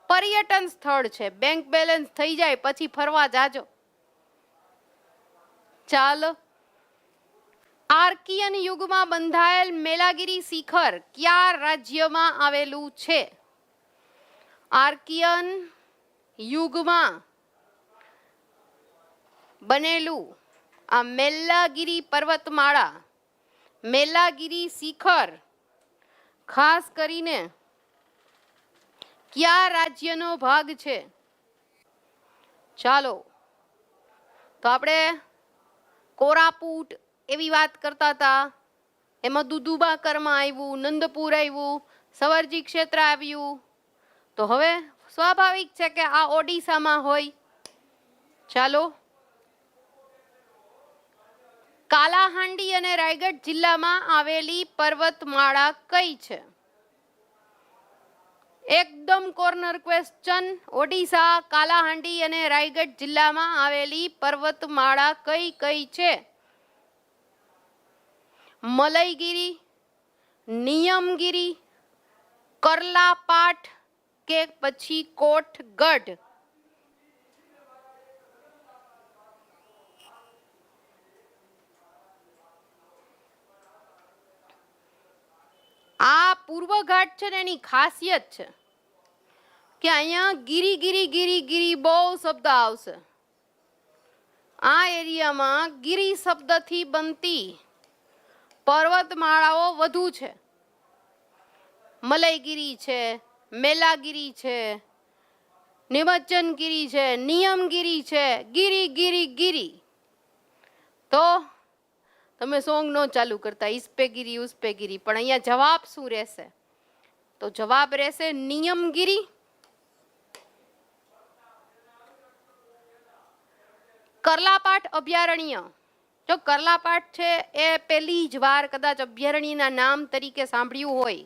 પર્યટન સ્થળ છે. બેંક બેલેન્સ થઈ જાય પછી ફરવા જાજો. ચાલો. આર્કિયન યુગમાં બંધાયેલ મેલ્લાગીરી શિખર કયા રાજ્યમાં આવેલું છે? આર્કિયન યુગમાં બનેલું આ મેલ્લાગીરી પર્વતમાળા, મેલ્લાગીરી શિખર ખાસ કરીને કયા રાજ્યનો ભાગ છે? ચાલો. તો આપણે કોરાપુટ એવી વાત કરતા હતા, એમાં દુધુબાકરમાં આવ્યું, નંદપુર આવ્યું, સવરજી ક્ષેત્ર આવ્યું. તો હવે સ્વાભાવિક છે કે આ ઓડિશામાં હોય. ચાલો. કાલાહાંડી અને રાયગઢ જિલ્લામાં આવેલી પર્વતમાળા કઈ છે? એકદમ કોર્નર ક્વેશ્ચન. ઓડિશા, કાલાહાંડી અને રાયગઢ જિલ્લામાં આવેલી પર્વતમાળા કઈ કઈ છે? મલયગીરી, નિયમગીરી, કરલાપાટ કે પછી કોટગઢ? આ પૂર્વ ઘાટ છે ને એની ખાસિયત છે કે અહીંયા ગીરી ગીરી ગીરી ગીરી બહુ શબ્દ આવશે. આ એરિયામાં ગીરી શબ્દથી બનતી પર્વતમાળાઓ વધુ છે. મલયગીરી છે, મેલ્લાગીરી છે, નિમજ્જનગીરી છે, નિયમગીરી છે, ગીરી ગીરી ગીરી. તો તમે સોંગ નો ચાલુ કરતા ઇસ્પેગીરી ઉસ્પેગીરી, પણ અહીંયા જવાબ શું રહેશે? તો જવાબ રહેશે નિયમગીરી. કરલાપાટ અભયારણ્ય. જો કરલાપાટ છે એ પહેલી જ વાર કદાચ અભયારણ્યના નામ તરીકે સાંભળ્યું હોય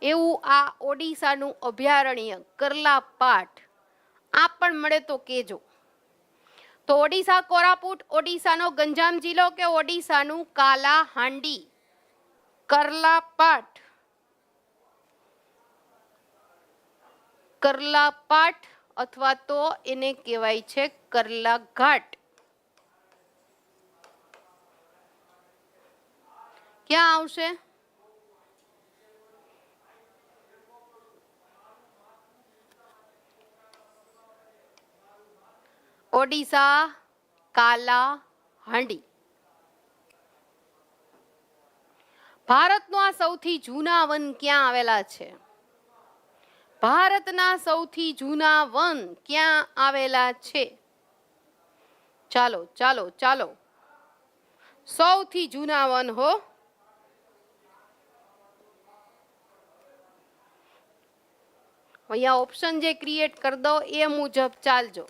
એવું આ ઓડિશાનું અભયારણ્ય કરલાપાટ. આ પણ મળે તો કેજો. તો ઓડિશા કોરાપુટ, ઓડિશાનો ગંજામ જિલ્લો કે ઓડિશાનું કાલાહાંડી? કરલાપાટ. કરલાપાટ અથવા તો એને કહેવાય છે કરલાઘાટ. ક્યાં આવશે? ઓડિશા, કાલાહાંડી. ભારતનો આ સૌથી જૂના વન ક્યાં આવેલા છે? ભારતના સૌથી જૂના વન ક્યાં આવેલા છે? ચાલો ચાલો ચાલો. સૌથી જૂના વન હો. અહીંયા ઓપ્શન જે ક્રિએટ કરી દો એ મુજબ ચાલજો.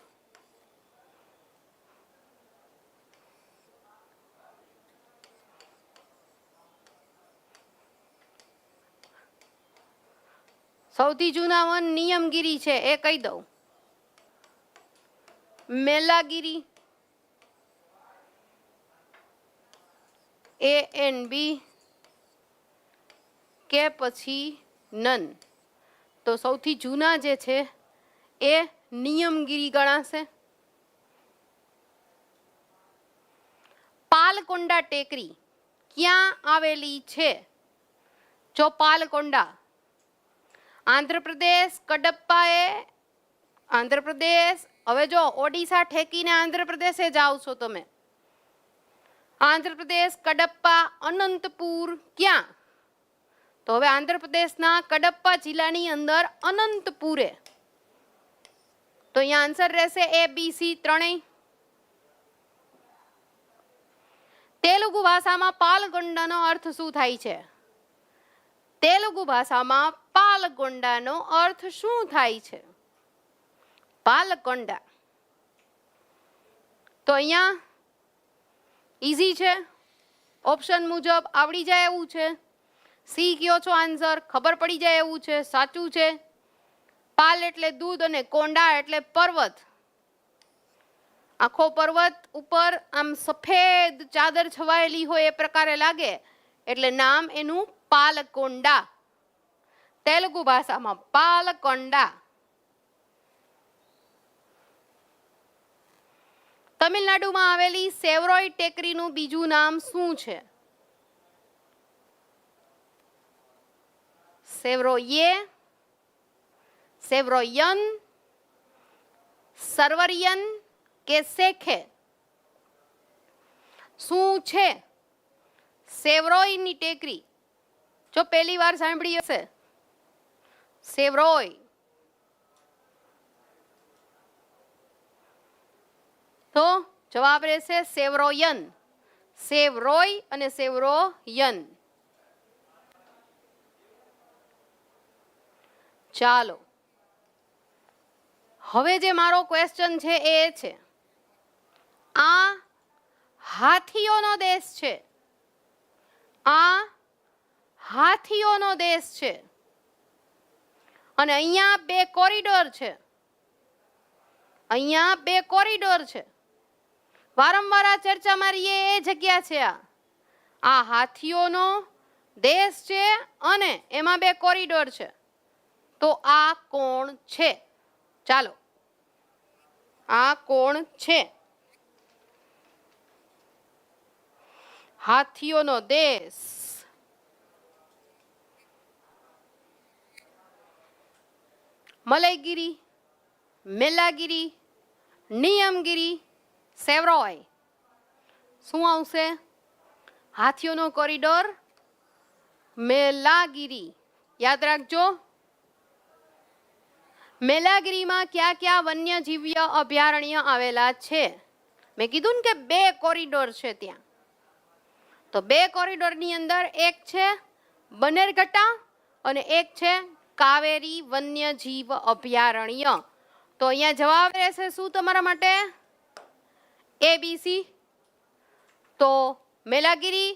સૌથી જૂના વન નિયમગીરી છે એ કહી દઉં. મેલાગીરી, ANB કે પછી નન. તો સૌથી જૂના જે છે એ નિયમગીરી ગણાશે. પાલકોંડા ટેકરી ક્યાં આવેલી છે? જો પાલકોંડા આંધ્રપ્રદેશ, કડપ્પાએ આંધ્રપ્રદેશ. હવે જો ઓડિશા ઠેકીને આંધ્રપ્રદેશે જાઓ છો તમે. આંધ્રપ્રદેશ, કડપ્પા, અનંતપુર ક્યાં? તો હવે આંધ્રપ્રદેશના કડપ્પા જિલ્લાની અંદર અનંતપુરે. તો અહીંયા આન્સર રહેશે ABC ત્રણેય. તેલુગુ ભાષામાં પાલગોંડાનો અર્થ શું થાય છે? તેલુગુ ભાષામાં પાલગોંડાનો અર્થ શું થાય છે? પાલકોંડા. તો અહીંયા ઈઝી છે, ઓપ્શન મુજબ આવડી જાય એવું છે. સી કયો છો આન્સર, ખબર પડી જાય એવું છે, સાચું છે. પાલ એટલે દૂધ અને કોંડા એટલે પર્વત. આખો પર્વત ઉપર આમ સફેદ ચાદર છવાયેલી હોય એ પ્રકારે લાગે એટલે નામ એનું પાલકોંડા. તેલુગુ ભાષામાં પાલકોંડા. તમિલનાડુમાં આવેલી સેવરોય ટેકરીનું બીજું નામ શું છે? સેવરોયે, સેવરોયન, સર્વરિયન કે શેખે? શું છે સેવરોયની ટેકરી? જો પહેલી વાર સાંભળી હશે સેવરોય, તો જવાબ રહેશે સેવરોયન. સેવરોય અને સેવરોયન. ચાલો, હવે જે મારો ક્વેશ્ચન છે એ છે, આ હાથીઓનો દેશ છે. આ હાથીઓનો દેશ છે અને અહીંયા બે કોરિડોર છે. અહીંયા બે કોરિડોર છે. વારંવાર આ ચર્ચા મારીએ એ જગ્યા છે. આ હાથીઓનો દેશ છે અને એમાં બે કોરિડોર છે. તો આ કોણ છે? ચાલો, આ કોણ છે? હાથીઓનો દેશ. મલયગીરી, મેલાગીરી, નિયમગીરી, સેવરોય. શું આવશે? હાથીઓનો કોરિડોર મેલાગીરી. યાદ રાખજો. મેલાગીરીમાં ક્યાં ક્યાં વન્યજીવ અભયારણ્ય આવેલા છે? મેં કીધું ને કે બે કોરિડોર છે ત્યાં. તો બે કોરિડોરની અંદર એક છે બનેરઘટ્ટા અને એક છે કાવેરી વન્યજીવ અભયારણ્ય. તો અહીંયા જવાબ રહેશે શું તમારા માટે? ABC. તો મેલાગીરી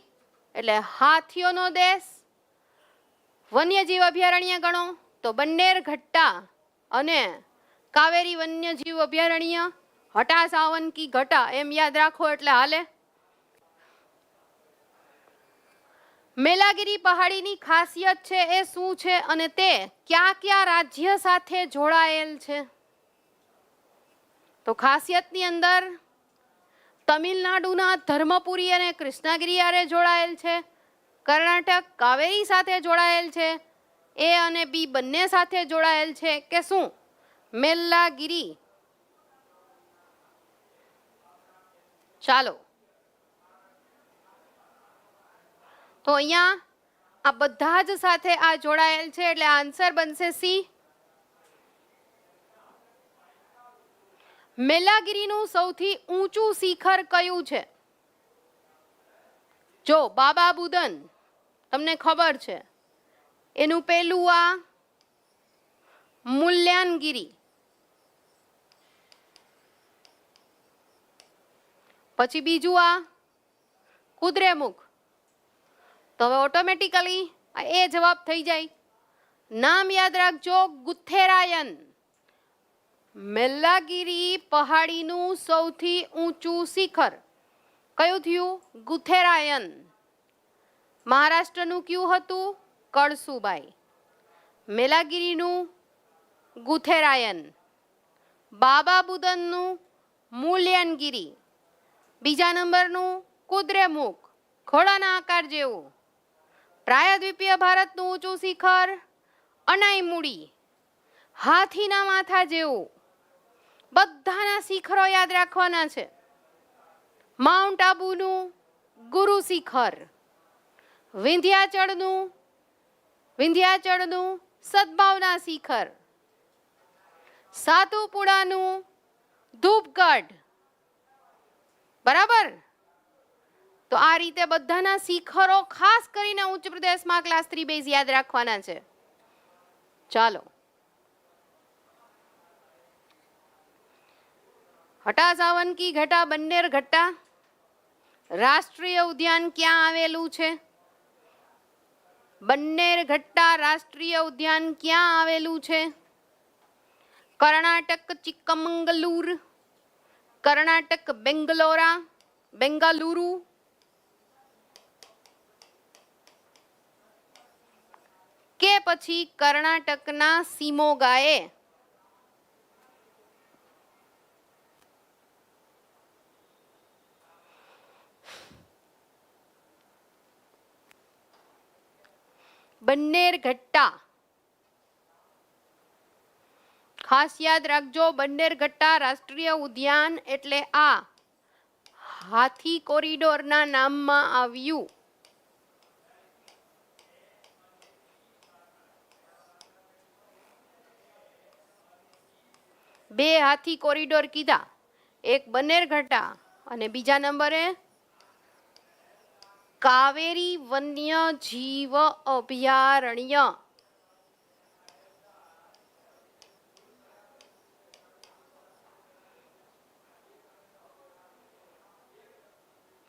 એટલે હાથીઓનો દેશ. વન્યજીવ અભયારણ્ય ગણો તો બન્નેરઘટ્ટા અને કાવેરી વન્યજીવ અભયારણ્ય. હટા સાવન કી ઘટા એમ યાદ રાખો એટલે હાલે. મેલાગીરી પહાડીની ખાસિયત છે એ શું છે અને તે કયા કયા રાજ્ય સાથે જોડાયેલ છે? તો ખાસિયતની અંદર તમિલનાડુના ધર્મપુરી અને કૃષ્ણગીરી આરે જોડાયેલ છે. કર્ણાટક કાવેરી સાથે જોડાયેલ છે. એ અને બી બંને સાથે જોડાયેલ છે કે શું? મેલાગીરી. ચાલો, તો અહીંયા આ બધા જ સાથે આ જોડાયેલ છે એટલે આન્સર બનશે સી. મેલાગીરીનું સૌથી ઊંચું શિખર કયું છે? જો બાબા બુદન તમને ખબર છે, એનું પેલું આ મુલ્યાનગીરી, પછી બીજું આ કુદ્રેમુખ. તો હવે ઓટોમેટિકલી એ જવાબ થઈ જાય. નામ યાદ રાખજો, ગુથેરાયન. મેલ્લાગીરી પહાડીનું સૌથી ઊંચું શિખર કયું થયું? ગુથેરાયન. મહારાષ્ટ્રનું કયું હતું? કળસુબાઈ. મેલાગીરીનું ગુથેરાયન. બાબા બુદનનું મૂલ્યાનગીરી. બીજા નંબરનું કુદ્રેમુખ, ઘોડાના આકાર જેવું. પ્રાયદ્વીપીય ભારતનું ઊંચું શિખર અનાઈમુડી, હાથીના માથા જેવું. બધાના શિખરો યાદ રાખવાના છે. માઉન્ટ આબુનું ગુરુ શિખર. વિંધ્યાચળનું સદભાવના શિખર. સાતુપુડાનું ધૂપગઢ. બરાબર. તો આ રીતે બધાના શિખરો ખાસ કરીને ઉચ્ચ પ્રદેશમાં ક્લાસ 3 બેઝ યાદ રાખવાના છે. ચાલો, હટા સાવન કી ઘટા બન્નેર ઘટ્ટા રાષ્ટ્રીય ઉદ્યાન ક્યાં આવેલું છે? બન્નેર ઘટ્ટા રાષ્ટ્રીય ઉદ્યાન ક્યાં આવેલું છે? કર્ણાટક ચિક્કમંગલુર, કર્ણાટક બેંગલુરુ, કે પછી કર્ણાટકના સિમોગાએ? બન્નેર ઘટ્ટા ખાસ યાદ રાખજો. બન્નેર ઘટ્ટા રાષ્ટ્રીય ઉદ્યાન એટલે આ હાથી કોરિડોરના નામમાં આવ્યું. બે હાથી કોરિડોર કીધા, એક બન્નેર ઘટ્ટા અને બીજા નંબરે કાવેરી વન્ય જીવ અભયારણ્ય.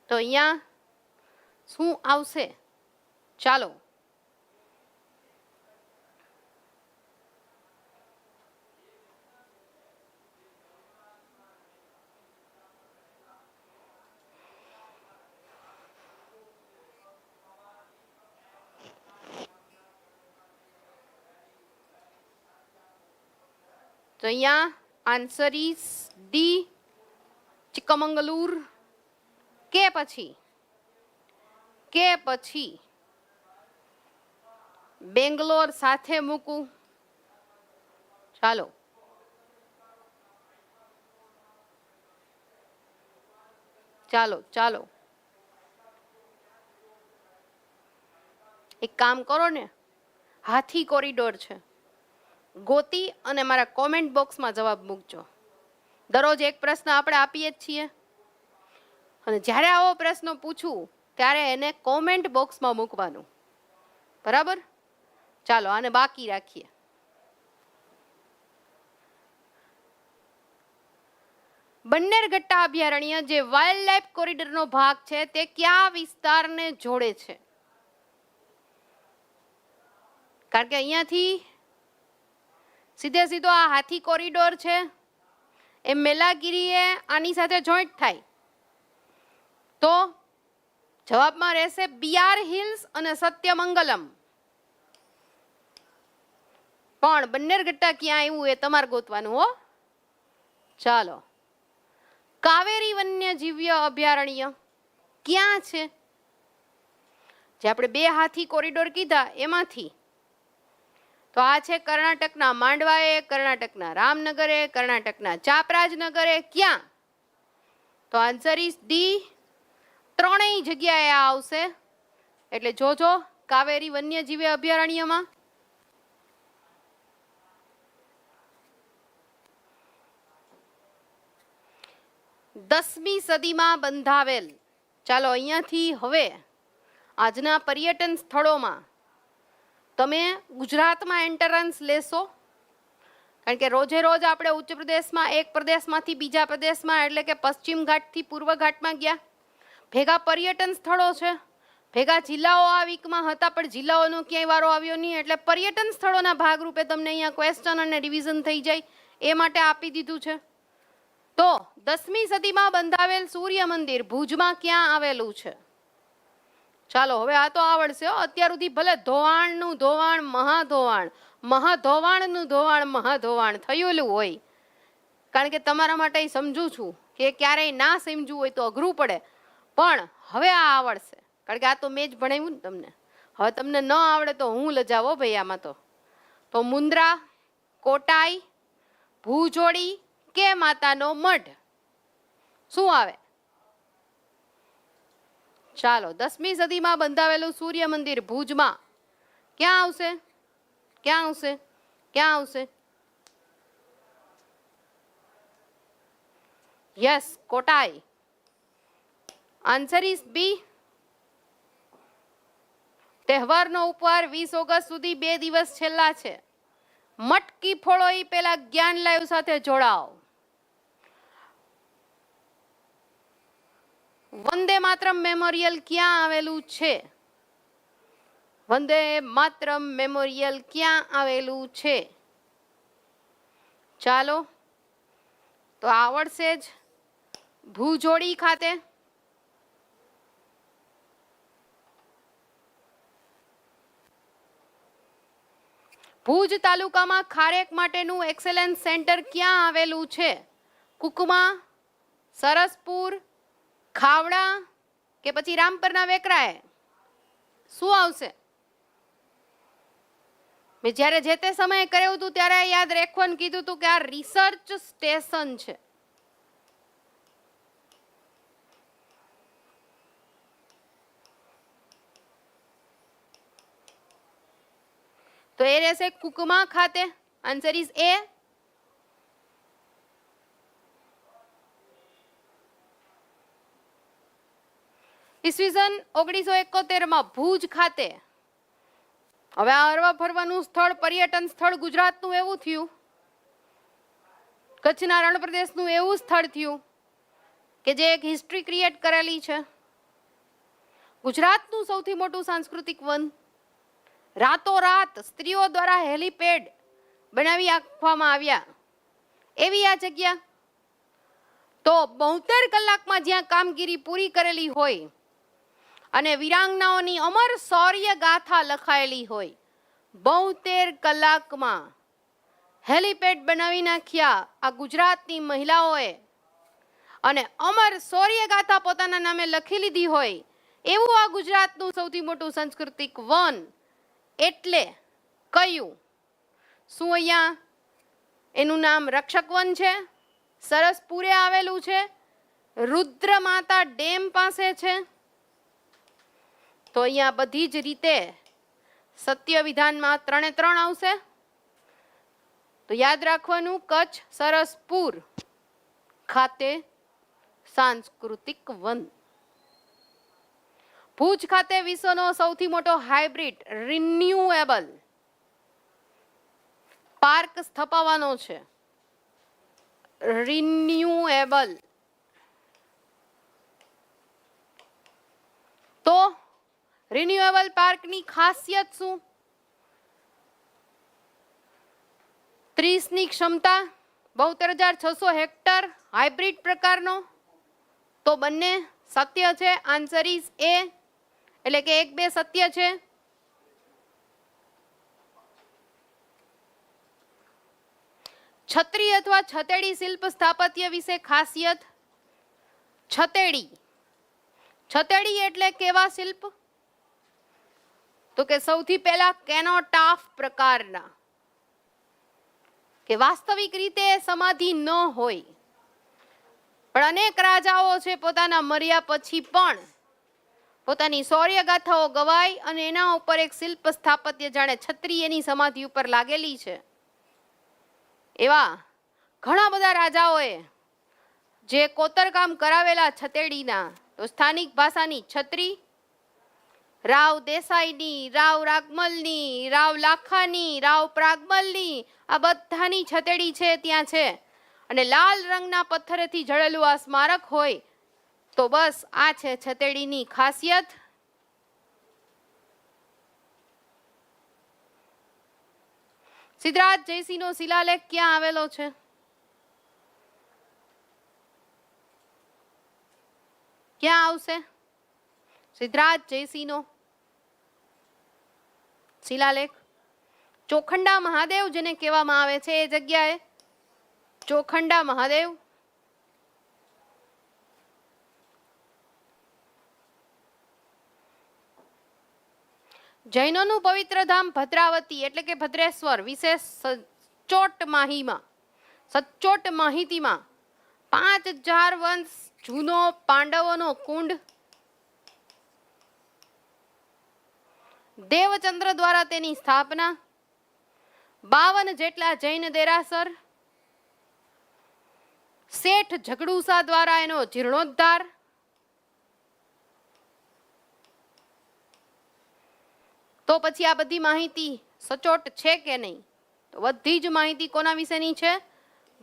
તો અહીંયા શું આવશે? ચાલો, તો અહીંયા આન્સર ઇઝ ડી, ચિક્કમંગલુર. કે પછી બેંગ્લોર સાથે મૂકું? ચાલો, એક કામ કરો ને, હાથી કોરિડોર છે, ગોતી અને મારા કોમેન્ટ બોક્સમાં જવાબ મૂકજો. દરરોજ એક પ્રશ્ન આપણે આપીએ જ છીએ અને જ્યારે આવો પ્રશ્ન પૂછું ત્યારે એને કોમેન્ટ બોક્સમાં મૂકવાનું. બરાબર? ચાલો, આને બાકી રાખીએ. બન્નેર ઘટ્ટા અભયારણ્ય જે વાઇલ્ડ લાઇફ કોરિડોરનો ભાગ છે તે કયા વિસ્તારને જોડે છે? કારણ કે અહીંયાથી સીધો આ હાથી કોરિડોર છે, એ મેલાગીરીએ આની સાથે જોઈન્ટ થાય. તો જવાબમાં રહેશે બિયાર હિલ્સ અને સત્યમંગલમ. પણ બન્નેર ઘટ્ટા ક્યાં આવ્યું એ તમારે ગોતવાનું હો. ચાલો, કાવેરી વન્યજીવ અભયારણ્ય ક્યાં છે? જે આપણે બે હાથી કોરિડોર કીધા એમાંથી તો આ છે કર્ણાટકના માંડવાએ, કર્ણાટકના રામનગરે, કર્ણાટકના ચાપરાજનગરે. ક્યાં? તો આન્સર ઇઝ ડી, ત્રણેય જગ્યાએ આવશે. એટલે જોજો કાવેરી વન્યજીવ અભયારણ્યમાં. દસમી સદીમાં બંધાવેલ. ચાલો, અહીંયાથી હવે આજના પર્યટન સ્થળોમાં તમે ગુજરાતમાં એન્ટરન્સ લેશો. કારણ કે રોજે રોજ આપણે ઉચ્ચ પ્રદેશમાં એક પ્રદેશમાંથી બીજા પ્રદેશમાં એટલે કે પશ્ચિમ ઘાટથી પૂર્વ ઘાટમાં ગયા. ભેગા પર્યટન સ્થળો છે ભેગા જિલ્લાઓ આ વીકમાં હતા પણ જિલ્લાઓનો ક્યાંય વારો આવ્યો નહીં, એટલે પર્યટન સ્થળોના ભાગરૂપે તમને અહીંયા ક્વેશ્ચન અને રિવિઝન થઈ જાય એ માટે આપી દીધું છે. તો 10મી સદીમાં બંધાવેલ સૂર્ય મંદિર ભુજમાં ક્યાં આવેલું છે? ચાલો હવે આ તો આવડશે. અત્યાર સુધી ભલે ધોવાણનું ધોવાણ મહાધોવાણ, મહાધોવાણનું ધોવાણ મહાધોવાણ થયેલું હોય, કારણ કે તમારા માટે સમજું છું કે ક્યારેય ના સમજવું હોય તો અઘરું પડે, પણ હવે આ આવડશે કારણ કે આ તો મેં જ ભણાવ્યું ને તમને. હવે તમને ન આવડે તો હું લજાવો ભાઈ આમાં. તો મુન્દ્રા, કોટાઈ, ભૂજોડી કે માતાનો મઢ શું આવે? ચાલો 10મી સદીમાં બંધાવેલું સૂર્ય મંદિર ભુજમાં ક્યાં આવશે? ક્યાં આવશે? ક્યાં આવશે? યસ, કોટાઈ. Answer is B. તહેવારનો ઉપવાર 20 ઓગસ્ટ સુધી 2 દિવસ છેલ્લા છે. મટકી ફોડો એ પેલા જ્ઞાન લાઈવ સાથે જોડાઓ. વંદે માતરમ મેમોરિયલ ક્યાં આવેલું છે? વંદે માતરમ મેમોરિયલ ક્યાં આવેલું છે? ચાલો તો આવડશે જ. ભૂજોડી ખાતે. ભુજ તાલુકામાં ખારેક માટેનું એક્સેલન્સ સેન્ટર ક્યાં આવેલું છે? કુકમા, સરસપુર, ખાવડા કે પછી રામપરના વેકરાએ? શું આવશે? મેં જ્યારે જે તે સમયે કર્યું હતું ત્યારે યાદ રાખવાનું કીધું હતું કે આ રિસર્ચ સ્ટેશન છે. તો એ રહેશે કુકમા ખાતે. આન્સર ઇઝ એ. ઈસવીસન 1971માં ભુજ ખાતે. હવે આ હરવા ફરવાનું સ્થળ, પર્યટન સ્થળ ગુજરાતનું એવું થયું, કચ્છના રણ પ્રદેશનું એવું સ્થળ થયું કે જે એક હિસ્ટ્રી ક્રિએટ કરેલી છે. ગુજરાતનું સૌથી મોટું સાંસ્કૃતિક વન. રાતોરાત સ્ત્રીઓ દ્વારા હેલીપેડ બનાવી આપવામાં આવ્યા એવી આ જગ્યા. તો 72 કલાકમાં જ્યાં કામગીરી પૂરી કરેલી હોય અને વીરાંગનાઓની અમર શૌર્ય ગાથા લખાયેલી હોય, 72 કલાકમાં હેલીપેડ બનાવી નાખ્યા આ ગુજરાતની મહિલાઓએ અને અમર શૌર્ય ગાથા પોતાના નામે લખી લીધી હોય એવું આ ગુજરાતનું સૌથી મોટું સાંસ્કૃતિક વન એટલે કયું? શું અહીંયા એનું નામ રક્ષક વન છે, સરસપુરે આવેલું છે, રુદ્રમાતા ડેમ પાસે છે? તો અહીંયા બધી જ રીતે સત્ય વિધાનમાં 3 એ 3 આવશે. તો યાદ રાખવાનું, કચ્છ સરસપુર ખાતે સાંસ્કૃતિક વન. ભુજ ખાતે વિશ્વનો સૌથી મોટો હાઇબ્રિડ રિન્યુએબલ પાર્ક સ્થાપવાનો છે. રિન્યુએબલ. તો રિન્યુએબલ પાર્કની ખાસિયત શું? 30ની ક્ષમતા, 72,600 હેક્ટર, હાઇબ્રિડ પ્રકારનો. તો બંને સત્ય છે. આન્સર ઇઝ એ, એટલે કે 1 2 સત્ય છે. છત્રી અથવા છતેડી શિલ્પ સ્થાપત્ય વિશે ખાસિયત. છતેડી. છતેડી એટલે કેવા શિલ્પ? તો કે સૌથી પહેલા કેનોટાફ પ્રકારના, કે વાસ્તવિક રીતે સમાધિ ન હોય પણ અનેક રાજાઓ છે પોતાના મર્યા પછી પણ પોતાની શૌર્ય ગાથાઓ ગવાય અને એના ઉપર એક શિલ્પ સ્થાપત્ય જાણે છત્રી એની સમાધિ ઉપર લાગેલી છે. એવા ઘણા બધા રાજાઓએ જે કોતરકામ કરાવેલા છતેડીના. તો સ્થાનિક ભાષાની છત્રી, રાવ દેસાઈની, રાવ રાગમલની, રાવ લાખાની, રાવ પ્રાગમલની, આ બધાની છતેડી છે ત્યાં છે. અને લાલ રંગના પથ્થરેથી જડેલું આ સ્મારક હોય તો બસ આ છે છતેડીની ખાસિયત. સિદ્ધરાજ જયસિંહનો શિલાલેખ ક્યાં આવેલો છે? ક્યાં આવશે સિદ્ધરાજ જયસિંહનો શિલાલેખ? ચોખંડા મહાદેવ જેને કહેવામાં આવે છે એ જગ્યાએ ચોખંડા મહાદેવ. જૈનોનું પવિત્ર ધામ ભદ્રાવતી એટલે કે ભદ્રેશ્વર વિશે સચોટ માહિતીમાં 5000 વર્ષ જૂનો પાંડવોનો કુંડ, દેવચંદ્ર દ્વારા તેની સ્થાપના, 52 જેટલા જૈન દેરાસર, શેઠ ઝઘડુસા દ્વારા એનો જીર્ણોદ્ધાર, તો પછી આ બધી માહિતી સચોટ છે કે નહીં? તો બધી જ માહિતી કોના વિશેની છે?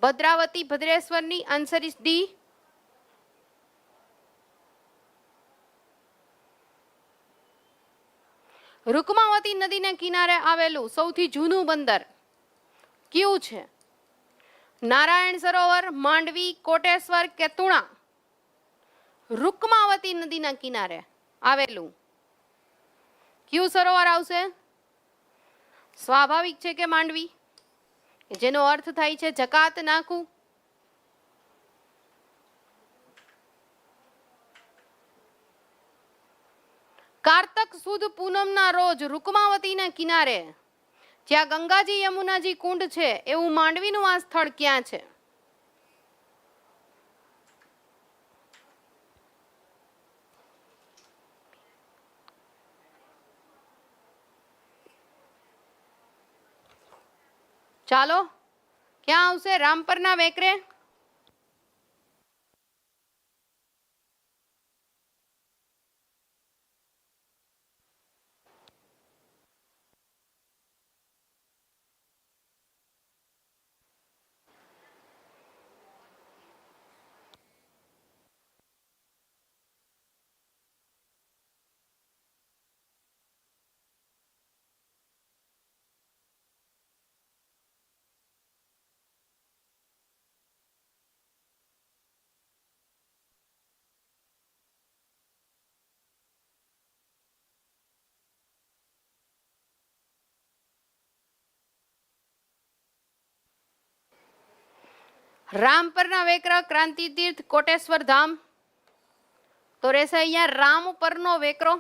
ભદ્રાવતી ભદ્રેશ્વરની. Answer is D. રૂકમાવતી નદીને કિનારે આવેલું સૌથી જૂનું બંદર કયું છે? નારાયણ સરોવર, માંડવી, કોટેશ્વર કે તુણા? રૂકમાવતી નદીના કિનારે આવેલું કયું સરોવર આવશે? સ્વાભાવિક છે કે માંડવી, જેનો અર્થ થાય છે જકાત નાખવું. કારતક સુદ પૂનમના રોજ રૂકમાવતીના કિનારે જ્યાં ગંગાજી યમુનાજી કુંડ છે એવું માંડવીનું આ સ્થળ ક્યાં છે? ચાલો, ક્યાં આવશે? રામપરના વેકરે. રામપરના વેકર, ક્રાંતિ તીર્થ, કોટેશ્વર ધામ. તો રહેશે અહીંયા રામ પરનો વેકરો.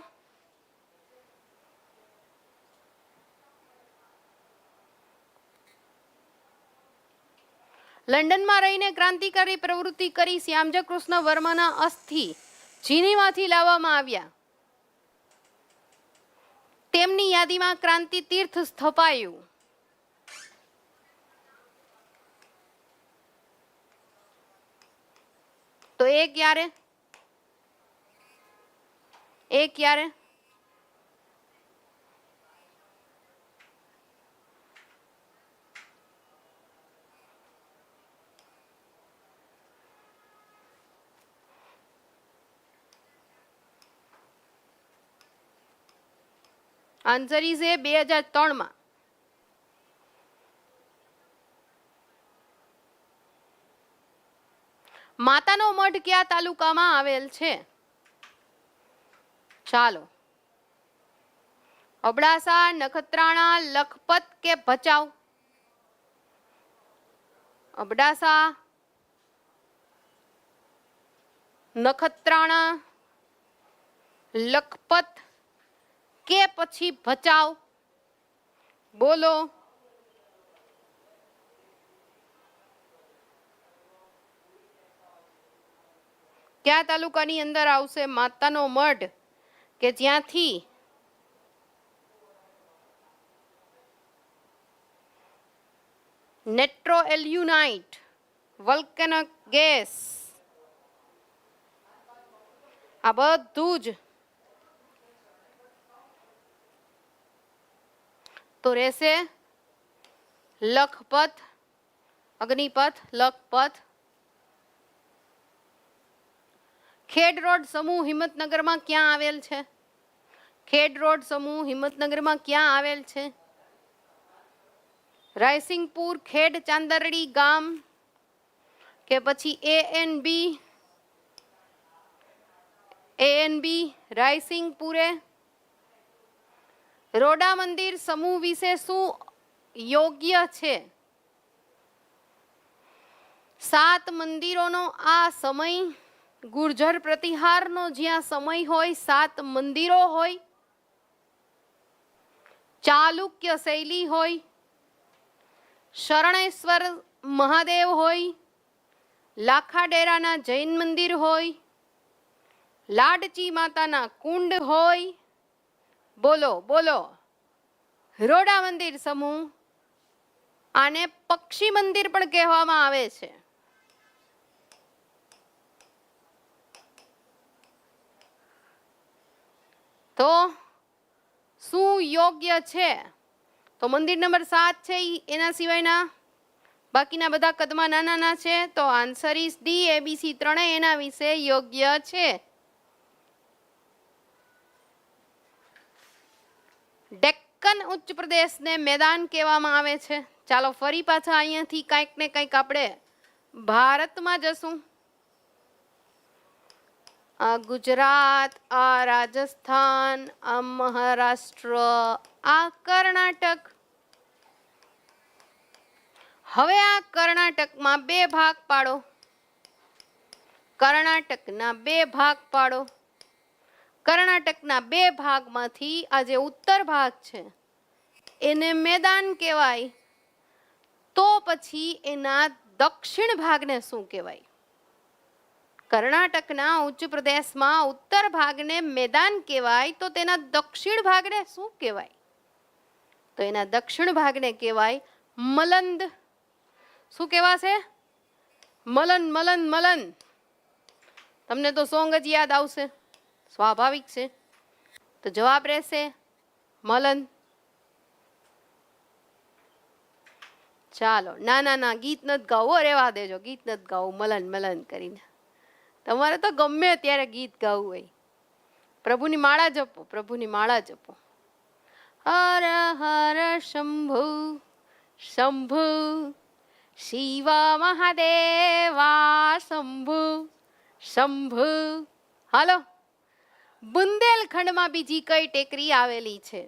લંડનમાં રહીને ક્રાંતિકારી પ્રવૃત્તિ કરી શ્યામજી કૃષ્ણ વર્માના અસ્થિ જીનીમાંથી લાવવામાં આવ્યા. તેમની યાદીમાં ક્રાંતિ તીર્થ સ્થપાયું. તો એ ક્યારે? આન્સર ઇઝ એ 2003 માં. માતાનો મઢ કયા તાલુકામાં આવેલ છે? ચાલો, અબડાસા, નખત્રાણા, લખપત કે ભચાઉ? અબડાસા, નખત્રાણા, લખપત કે પછી ભચાઉ? બોલો. કયા તાલુકાની અંદર આવશે માતાનો મઢ કે જ્યાંથી નેટ્રો એલ્યુનાઇટ, વોલ્કેનિક ગેસ, આ બધું જ તો રહેશે લખપત, અગ્નિપથ, લખપત. ખેડ રોડ સમૂહ હિંમતનગરમાં ક્યાં આવેલ છે? ખેડ રોડ સમૂહ હિંમતનગરમાં ક્યાં આવેલ છે? રાયસિંગપુર, ખેડ, ચાંદરડી ગામ કે પછી ANB રાયસિંગપુરે? રોડા મંદિર સમૂહ વિશે શું યોગ્ય છે? 7 મંદિરોનો આ સમય ગુર્જર પ્રતિહારનો જ્યાં સમય હોય, 7 મંદિરો હોય, ચાલુક્ય શૈલી હોય, શરણેશ્વર મહાદેવ હોય, લાખાડેરાના જૈન મંદિર હોય, લાડચી માતાના કુંડ હોય. બોલો બોલો. રોડા મંદિર સમૂહ, આને પક્ષી મંદિર પણ કહેવામાં આવે છે. તો શું યોગ્ય છે? તો મંદિર નંબર 7 છે, એના સિવાયના બાકીના બધા કદમાં નાના છે. તો આન્સર ઇઝ ડી. ABC ત્રણેય એના વિશે યોગ્ય છે. ડેક્કન ઉચ્ચ પ્રદેશને મેદાન કહેવામાં આવે છે. ચાલો ફરી પાછા અહીંયાથી કંઈક ને કંઈક આપણે ભારતમાં જશું. આ ગુજરાત, આ રાજસ્થાન, આ મહારાષ્ટ્ર, આ કર્ણાટક. હવે આ કર્ણાટકમાં 2 ભાગ પાડો. કર્ણાટકના 2 ભાગ પાડો. કર્ણાટકના 2 ભાગમાંથી આ જે ઉત્તર ભાગ છે એને મેદાન કહેવાય. તો પછી એના દક્ષિણ ભાગને શું કહેવાય? કર્ણાટકના ઉચ્ચ પ્રદેશમાં ઉત્તર ભાગને મેદાન કહેવાય, તો તેના દક્ષિણ ભાગને શું કહેવાય? તો એના દક્ષિણ ભાગને કહેવાય મલંદ. શું કહેવાશે? મલન મલન મલન. તમને તો સોંગ જ યાદ આવશે, સ્વાભાવિક છે. તો જવાબ રહેશે મલન. ચાલો, ના ના ના, ગીત નથી ગાવું, રહેવા દેજો, ગીત નથી ગાવું મલન મલન કરીને. તમારે તો ગમે ત્યારે ગીત ગાવું હોય. પ્રભુની માળા જપો, પ્રભુની માળા જપો. હર હર શંભુ શંભુ શિવ મહાદેવા શંભુ શંભુ. હાલો, બુંદેલખંડમાં બીજી કઈ ટેકરી આવેલી છે?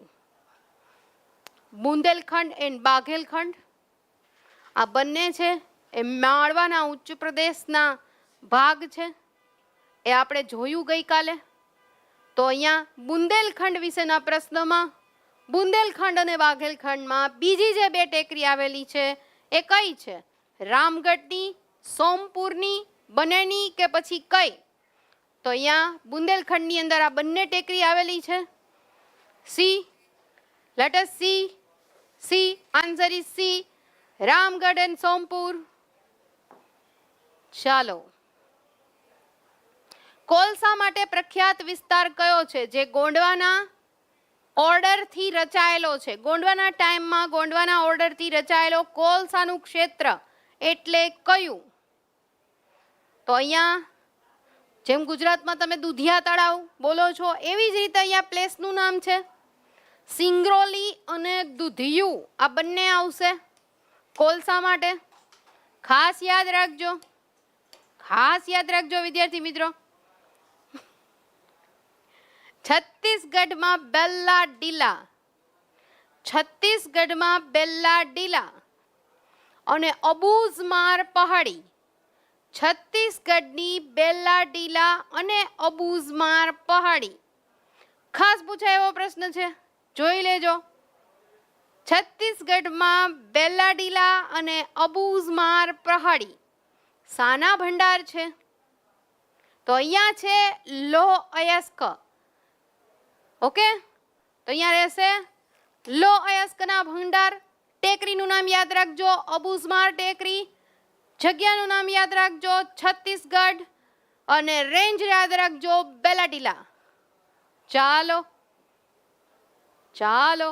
બુંદેલખંડ એન્ડ બાઘેલખંડ, આ બંને છે એ માળવાના ઉચ્ચ પ્રદેશના ભાગ છે. એ આપણે જોયું ગઈકાલે. તો અહીંયા બુંદેલખંડ વિશેના પ્રશ્નમાં બુંદેલખંડ અને બાઘેલખંડમાં બીજી જે 2 ટેકરી આવેલી છે એ કઈ છે? રામગઢની, સોમપુરની, બંનેની કે પછી કઈ? તો અહીંયા બુંદેલખંડની અંદર આ બંને ટેકરી આવેલી છે. C, let S C. C, answer is C, Ramgarh and Sompur. ચાલો, કોલસા માટે પ્રખ્યાત વિસ્તાર કયો છે જે ગોંડવાના ઓર્ડરથી રચાયેલો છે? ગોંડવાના ટાઈમમાં ગોંડવાના ઓર્ડરથી રચાયેલો કોલસાનું ક્ષેત્ર એટલે કયું? તો અહીંયા જેમ ગુજરાતમાં તમે દુધિયા તળાવ બોલો છો, એવી જ રીતે અહીંયા પ્લેસનું નામ છે સિંગરોલી અને દુધિયું. આ બંને આવશે કોલસા માટે. ખાસ યાદ રાખજો, ખાસ યાદ રાખજો વિદ્યાર્થી મિત્રો. છત્તીસગઢમાં બેલ્લાડીલા, છત્તીસગઢમાં બેલ્લાડીલા અને અબુઝમાર પહાડી. છત્તીસગઢની બેલ્લાડીલા અને અબુઝમાર પહાડી ખાસ પૂછાય એવો પ્રશ્ન છે, જોઈ લેજો. છત્તીસગઢમાં બેલ્લાડીલા અને અબુઝમાર પહાડી સાના ભંડાર છે? તો અહીંયા છે લોહ અયસ્ક. ઓકે, તો અહીંયા રહેશે લોહ અયસ્કના ભંડાર. ટેકરીનું નામ યાદ રાખજો અબુઝમાર ટેકરી, જગ્યાનું નામ યાદ રાખજો છત્તીસગઢ, અને રેન્જ યાદ રાખજો બેલ્લાડીલા. ચાલો ચાલો,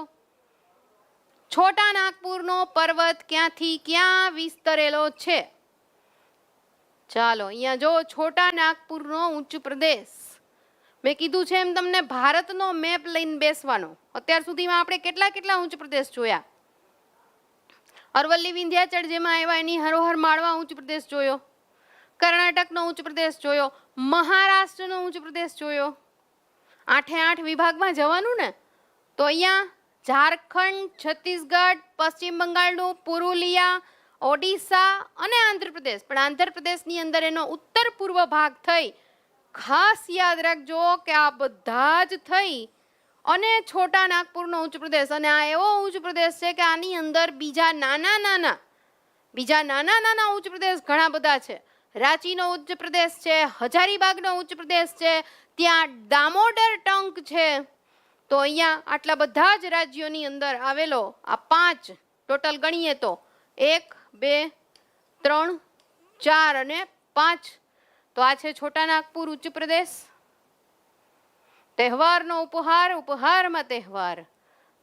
છોટા નાગપુરનો પર્વત ક્યાંથી ક્યાં વિસ્તરેલો છે? ચાલો, અહીંયા જો છોટા નાગપુરનો ઉચ્ચ પ્રદેશ. મેં કીધું છે એમ તમને ભારતનો મેપ લઈને બેસવાનો. અત્યાર સુધીમાં આપણે કેટલા કેટલા ઉચ્ચ પ્રદેશ જોયા? અરવલ્લી વિંધ્યાચળ જેમાં આવ્યા એની હરોહર માળવા ઉચ્ચ પ્રદેશ જોયો, કર્ણાટકનો ઉચ્ચ પ્રદેશ જોયો, મહારાષ્ટ્રનો ઉચ્ચ પ્રદેશ જોયો. 8 વિભાગમાં જવાનું ને, તો અહીંયા ઝારખંડ, છત્તીસગઢ, પશ્ચિમ બંગાળનું પુરુલિયા, ઓડિશા અને આંધ્રપ્રદેશ. પણ આંધ્રપ્રદેશની અંદર એનો ઉત્તર પૂર્વ ભાગ થઈ. ખાસ યાદ રાખજો કે આ બધા જ થઈ અને છોટા નાગપુરનો ઉચ્ચ પ્રદેશ. અને આ એવો ઉચ્ચ પ્રદેશ છે કે આની અંદર બીજા નાના નાના ઉચ્ચ પ્રદેશ ઘણા બધા છે. રાંચીનો ઉચ્ચ પ્રદેશ છે, હજારીબાગનો ઉચ્ચ પ્રદેશ છે, ત્યાં દામોદર ટંક છે. તો અહીંયા આટલા બધા જ રાજ્યોની અંદર આવેલો આ 5 ટોટલ ગણીએ તો 1, 2, 3, 4 અને 5. તો આ છે છોટા નાગપુર ઉચ્ચ પ્રદેશ. તહેવારનો ઉપહાર, ઉપહારમાં તહેવાર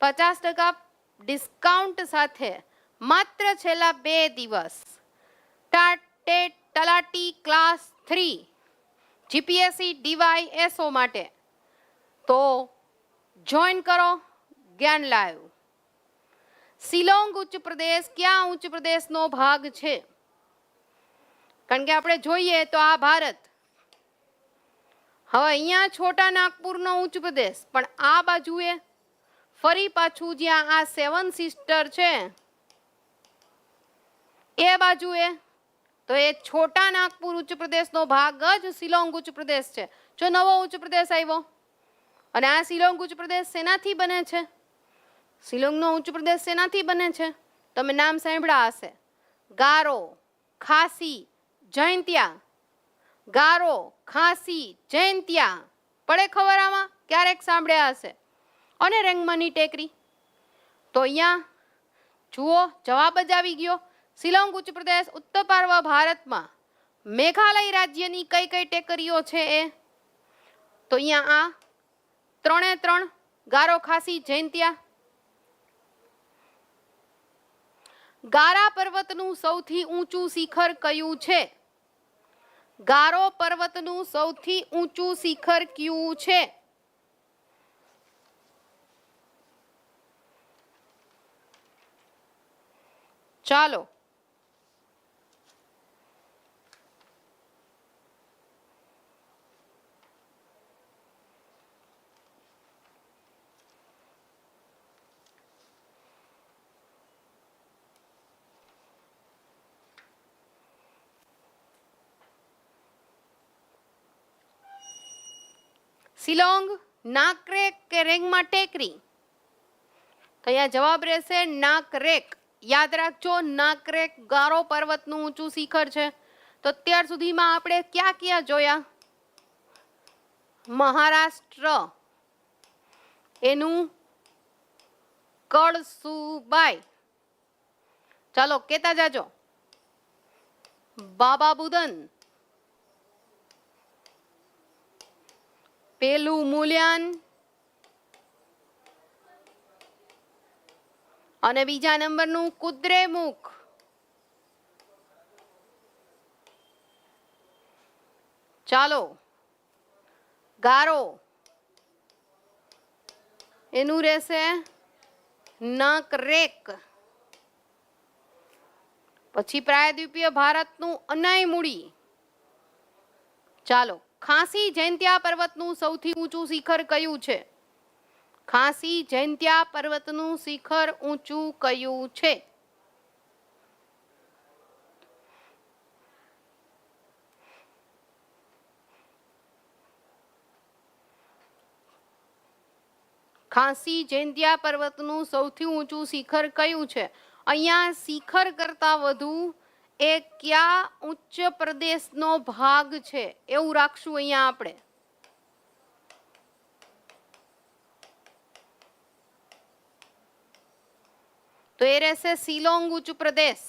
50% ડિસ્કાઉન્ટ સાથે માત્ર છેલ્લા 2 દિવસ. ટાટેટ તલાટી ક્લાસ 3 જીપીએસસી ડીવાયએસઓ માટે તો જોઈન કરો જ્ઞાન લાઈવ. શિલોંગ ઉચ્ચ પ્રદેશ ક્યાં ઉચ્ચ પ્રદેશનો ભાગ છે? કારણ કે આપણે જોઈએ તો આ ભારત, હવે અહીંયા છોટા નાગપુરનો ઉચ્ચ પ્રદેશ, પણ આ બાજુએ ફરી પાછું જ્યાં આ 7 સિસ્ટર છે એ બાજુએ, તો એ છોટા નાગપુર ઉચ્ચ પ્રદેશનો ભાગ જ શિલોંગ ઉચ્ચ પ્રદેશ છે. જો નવો ઉચ્ચ પ્રદેશ આવ્યો. અને આ શિલોંગ ઉચ્ચ પ્રદેશ શેનાથી બને છે? શિલોંગનો ઉચ્ચ પ્રદેશ શેનાથી બને છે? તમે નામ સાંભળ્યા હશે, ગારો, ખાસી, જૈંતિયા. ગારો, ખાસી, જૈંતિયા પડે ખબર આમાં? ક્યારેક સાંભળ્યા હશે. અને રેંગમાની ટેકરી. તો અહીંયા જુઓ જવાબ જ આવી ગયો. શિલોંગ ઉચ્ચ પ્રદેશ ઉત્તર પૂર્વ ભારતમાં મેઘાલય રાજ્યની કઈ કઈ ટેકરીઓ છે એ? તો અહીંયા આ 3 ગારો, ખાસી, જૈંતિયા. ગારા પર્વતનું સૌથી ઊંચું શિખર કયું છે? ગારો પર્વતનું સૌથી ઊંચું શિખર કયું છે? ચાલો શિલોંગ, નાકરેક કે રેંગમા ટેકરી? તો અહીંયા જવાબ રહેશે નાકરેક. યાદ રાખજો, નાકરેક ગારો પર્વતનું ઊંચું શિખર છે. તો અત્યાર સુધીમાં આપણે ક્યાં ક્યાં જોયા? મહારાષ્ટ્ર એનું કળસુબાઈ. ચાલો કેતા જાજો. બાબા બુદન, પેલું મૂલ્યાન અને બીજા નંબરનું કુદ્રેમુખ. ચાલો ગારો એનું રહેશે નાકરેક. પછી પ્રાયદ્વીપીય ભારતનું અનાઈમુડી. ચાલો ખાસી જૈંતિયા પર્વતનું સૌથી ઊંચું શિખર કયું છે? ખાસી જૈંતિયા પર્વતનું શિખર ઊંચું કયું છે? ખાસી જૈંતિયા પર્વતનું સૌથી ઊંચું શિખર કયું છે? અહીંયા શિખર કરતા વધુ એ કયા ઉચ્ચ પ્રદેશનો ભાગ છે એવું રાખશું અહીંયા આપણે. તો એ રહેશે શિલોંગ ઉચ્ચ પ્રદેશ.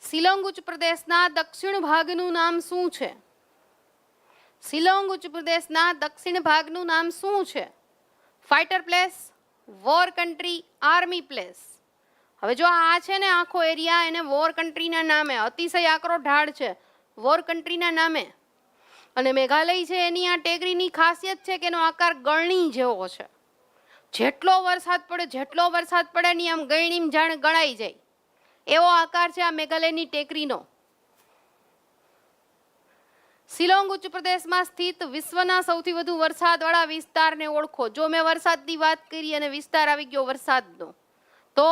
શિલોંગ ઉચ્ચ પ્રદેશના દક્ષિણ ભાગનું નામ શું છે? શિલોંગ ઉચ્ચ પ્રદેશના દક્ષિણ ભાગનું નામ શું છે? Fighter place, war country, army place. હવે જો આ છે ને આખો એરિયા, એને વોર કન્ટ્રીના નામે, અતિશય આકરો ઢાળ છે, વોર કન્ટ્રીના નામે. અને મેઘાલય છે એની આ ટેકરીની ખાસિયત છે કે એનો આકાર ગળણી જેવો છે. જેટલો વરસાદ પડે ની આમ ગયણીમ જાણ ગણાઈ જાય એવો આકાર છે આ મેઘાલયની ટેકરીનો. શિલોંગ ઉચ્ચ પ્રદેશમાં સ્થિત વિશ્વના સૌથી વધુ વરસાદવાળા વિસ્તારને ઓળખો. જો મેં વરસાદની વાત કરી અને વિસ્તાર આવી ગયો વરસાદનો, તો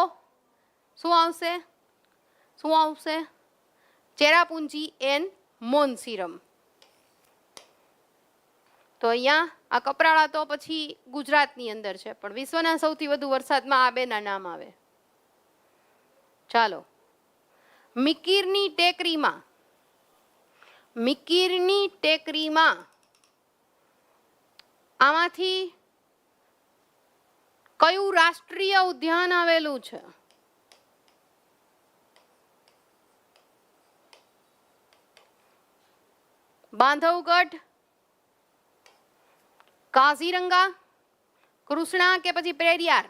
શું આવશે? ચેરાપુંજી એન મોનસીરમ. તો અહીંયા આ કપરાળા તો પછી ગુજરાતની અંદર છે, પણ વિશ્વના સૌથી વધુ વરસાદમાં આ બેના નામ આવે. ચાલો, મિકીરની ટેકરીમાં આમાંથી કયું રાષ્ટ્રીય ઉદ્યાન આવેલું છે? બાંધવગઢ, કાઝીરંગા, કૃષ્ણા કે પછી પેરિયાર?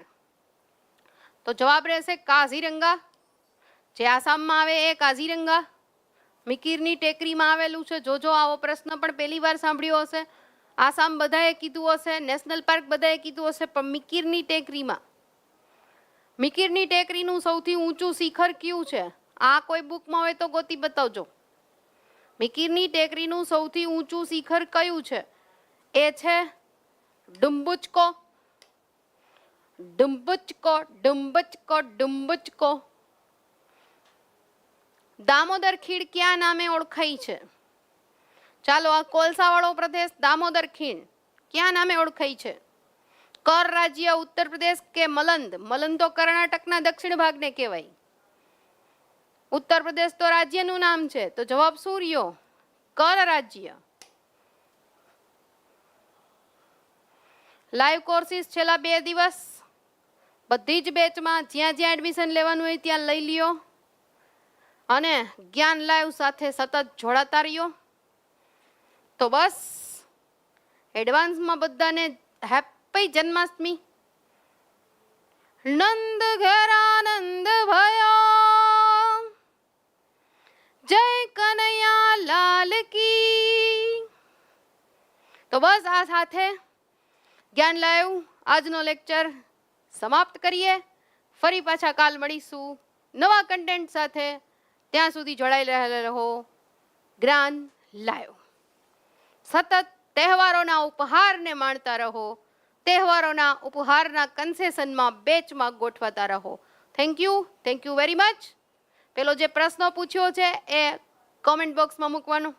તો જવાબ રહેશે કાઝીરંગા. જે આસામમાં આવે એ કાઝીરંગા મિકીરની ટેકરીમાં આવેલું છે. જોજો આવો પ્રશ્ન પણ પહેલી વાર સાંભળ્યો હશે. આસામ બધાએ કીધું હશે, નેશનલ પાર્ક બધાએ કીધું હશે, પણ મિકીરની ટેકરીનું સૌથી ઊંચું શિખર કયું છે? આ કોઈ બુકમાં હોય તો ગોતી બતાવજો. મિકીરની ટેકરીનું સૌથી ઊંચું શિખર કયું છે? એ છે ડુમ્બુચકો. દામોદર ખીણ ક્યાં નામે ઓળખાય છે? ચાલો, આ કોલસાવાળો પ્રદેશ દામોદર ખીણ ક્યાં નામે ઓળખાય છે? કર રાજ્ય ઉત્તર પ્રદેશ કે મલંદ? મલંદ તો કર્ણાટકના દક્ષિણ ભાગને કહેવાય. ઉત્તર પ્રદેશ તો રાજ્યનું નામ છે, તો જવાબ શું રહ્યો? કર રાજ્ય. લાઈવ કોર્સિસ છેલ્લા 2 દિવસ બધી જ બેચમાં જ્યાં એડમિશન લેવાનું હોય ત્યાં લઈ લ્યો અને જ્ઞાન લાઈવ સાથે સતત જોડાતા રહ્યો. તો બસ એડવાન્સમાં બધાને હેપી જન્માષ્ટમી. નંદ ઘેર આનંદ ભયો, જય કનૈયા લાલ કી. તો બસ આ સાથે જ્ઞાન લાઈવ આજનો લેક્ચર સમાપ્ત કરીએ. ફરી પાછા કાલ મળીશું નવા કન્ટેન્ટ સાથે. ત્યાં સુધી જોડાયેલા રહો જ્ઞાન લાઈવ. સતત તહેવારોના ઉપહારને માણતા રહો. તહેવારોના ઉપહારના કન્સેશનમાં બેચમાં ગોઠવાતા રહો. Thank you very much. પેલો જે પ્રશ્ન પૂછ્યો છે એ કોમેન્ટ બોક્સમાં મૂકવાનો.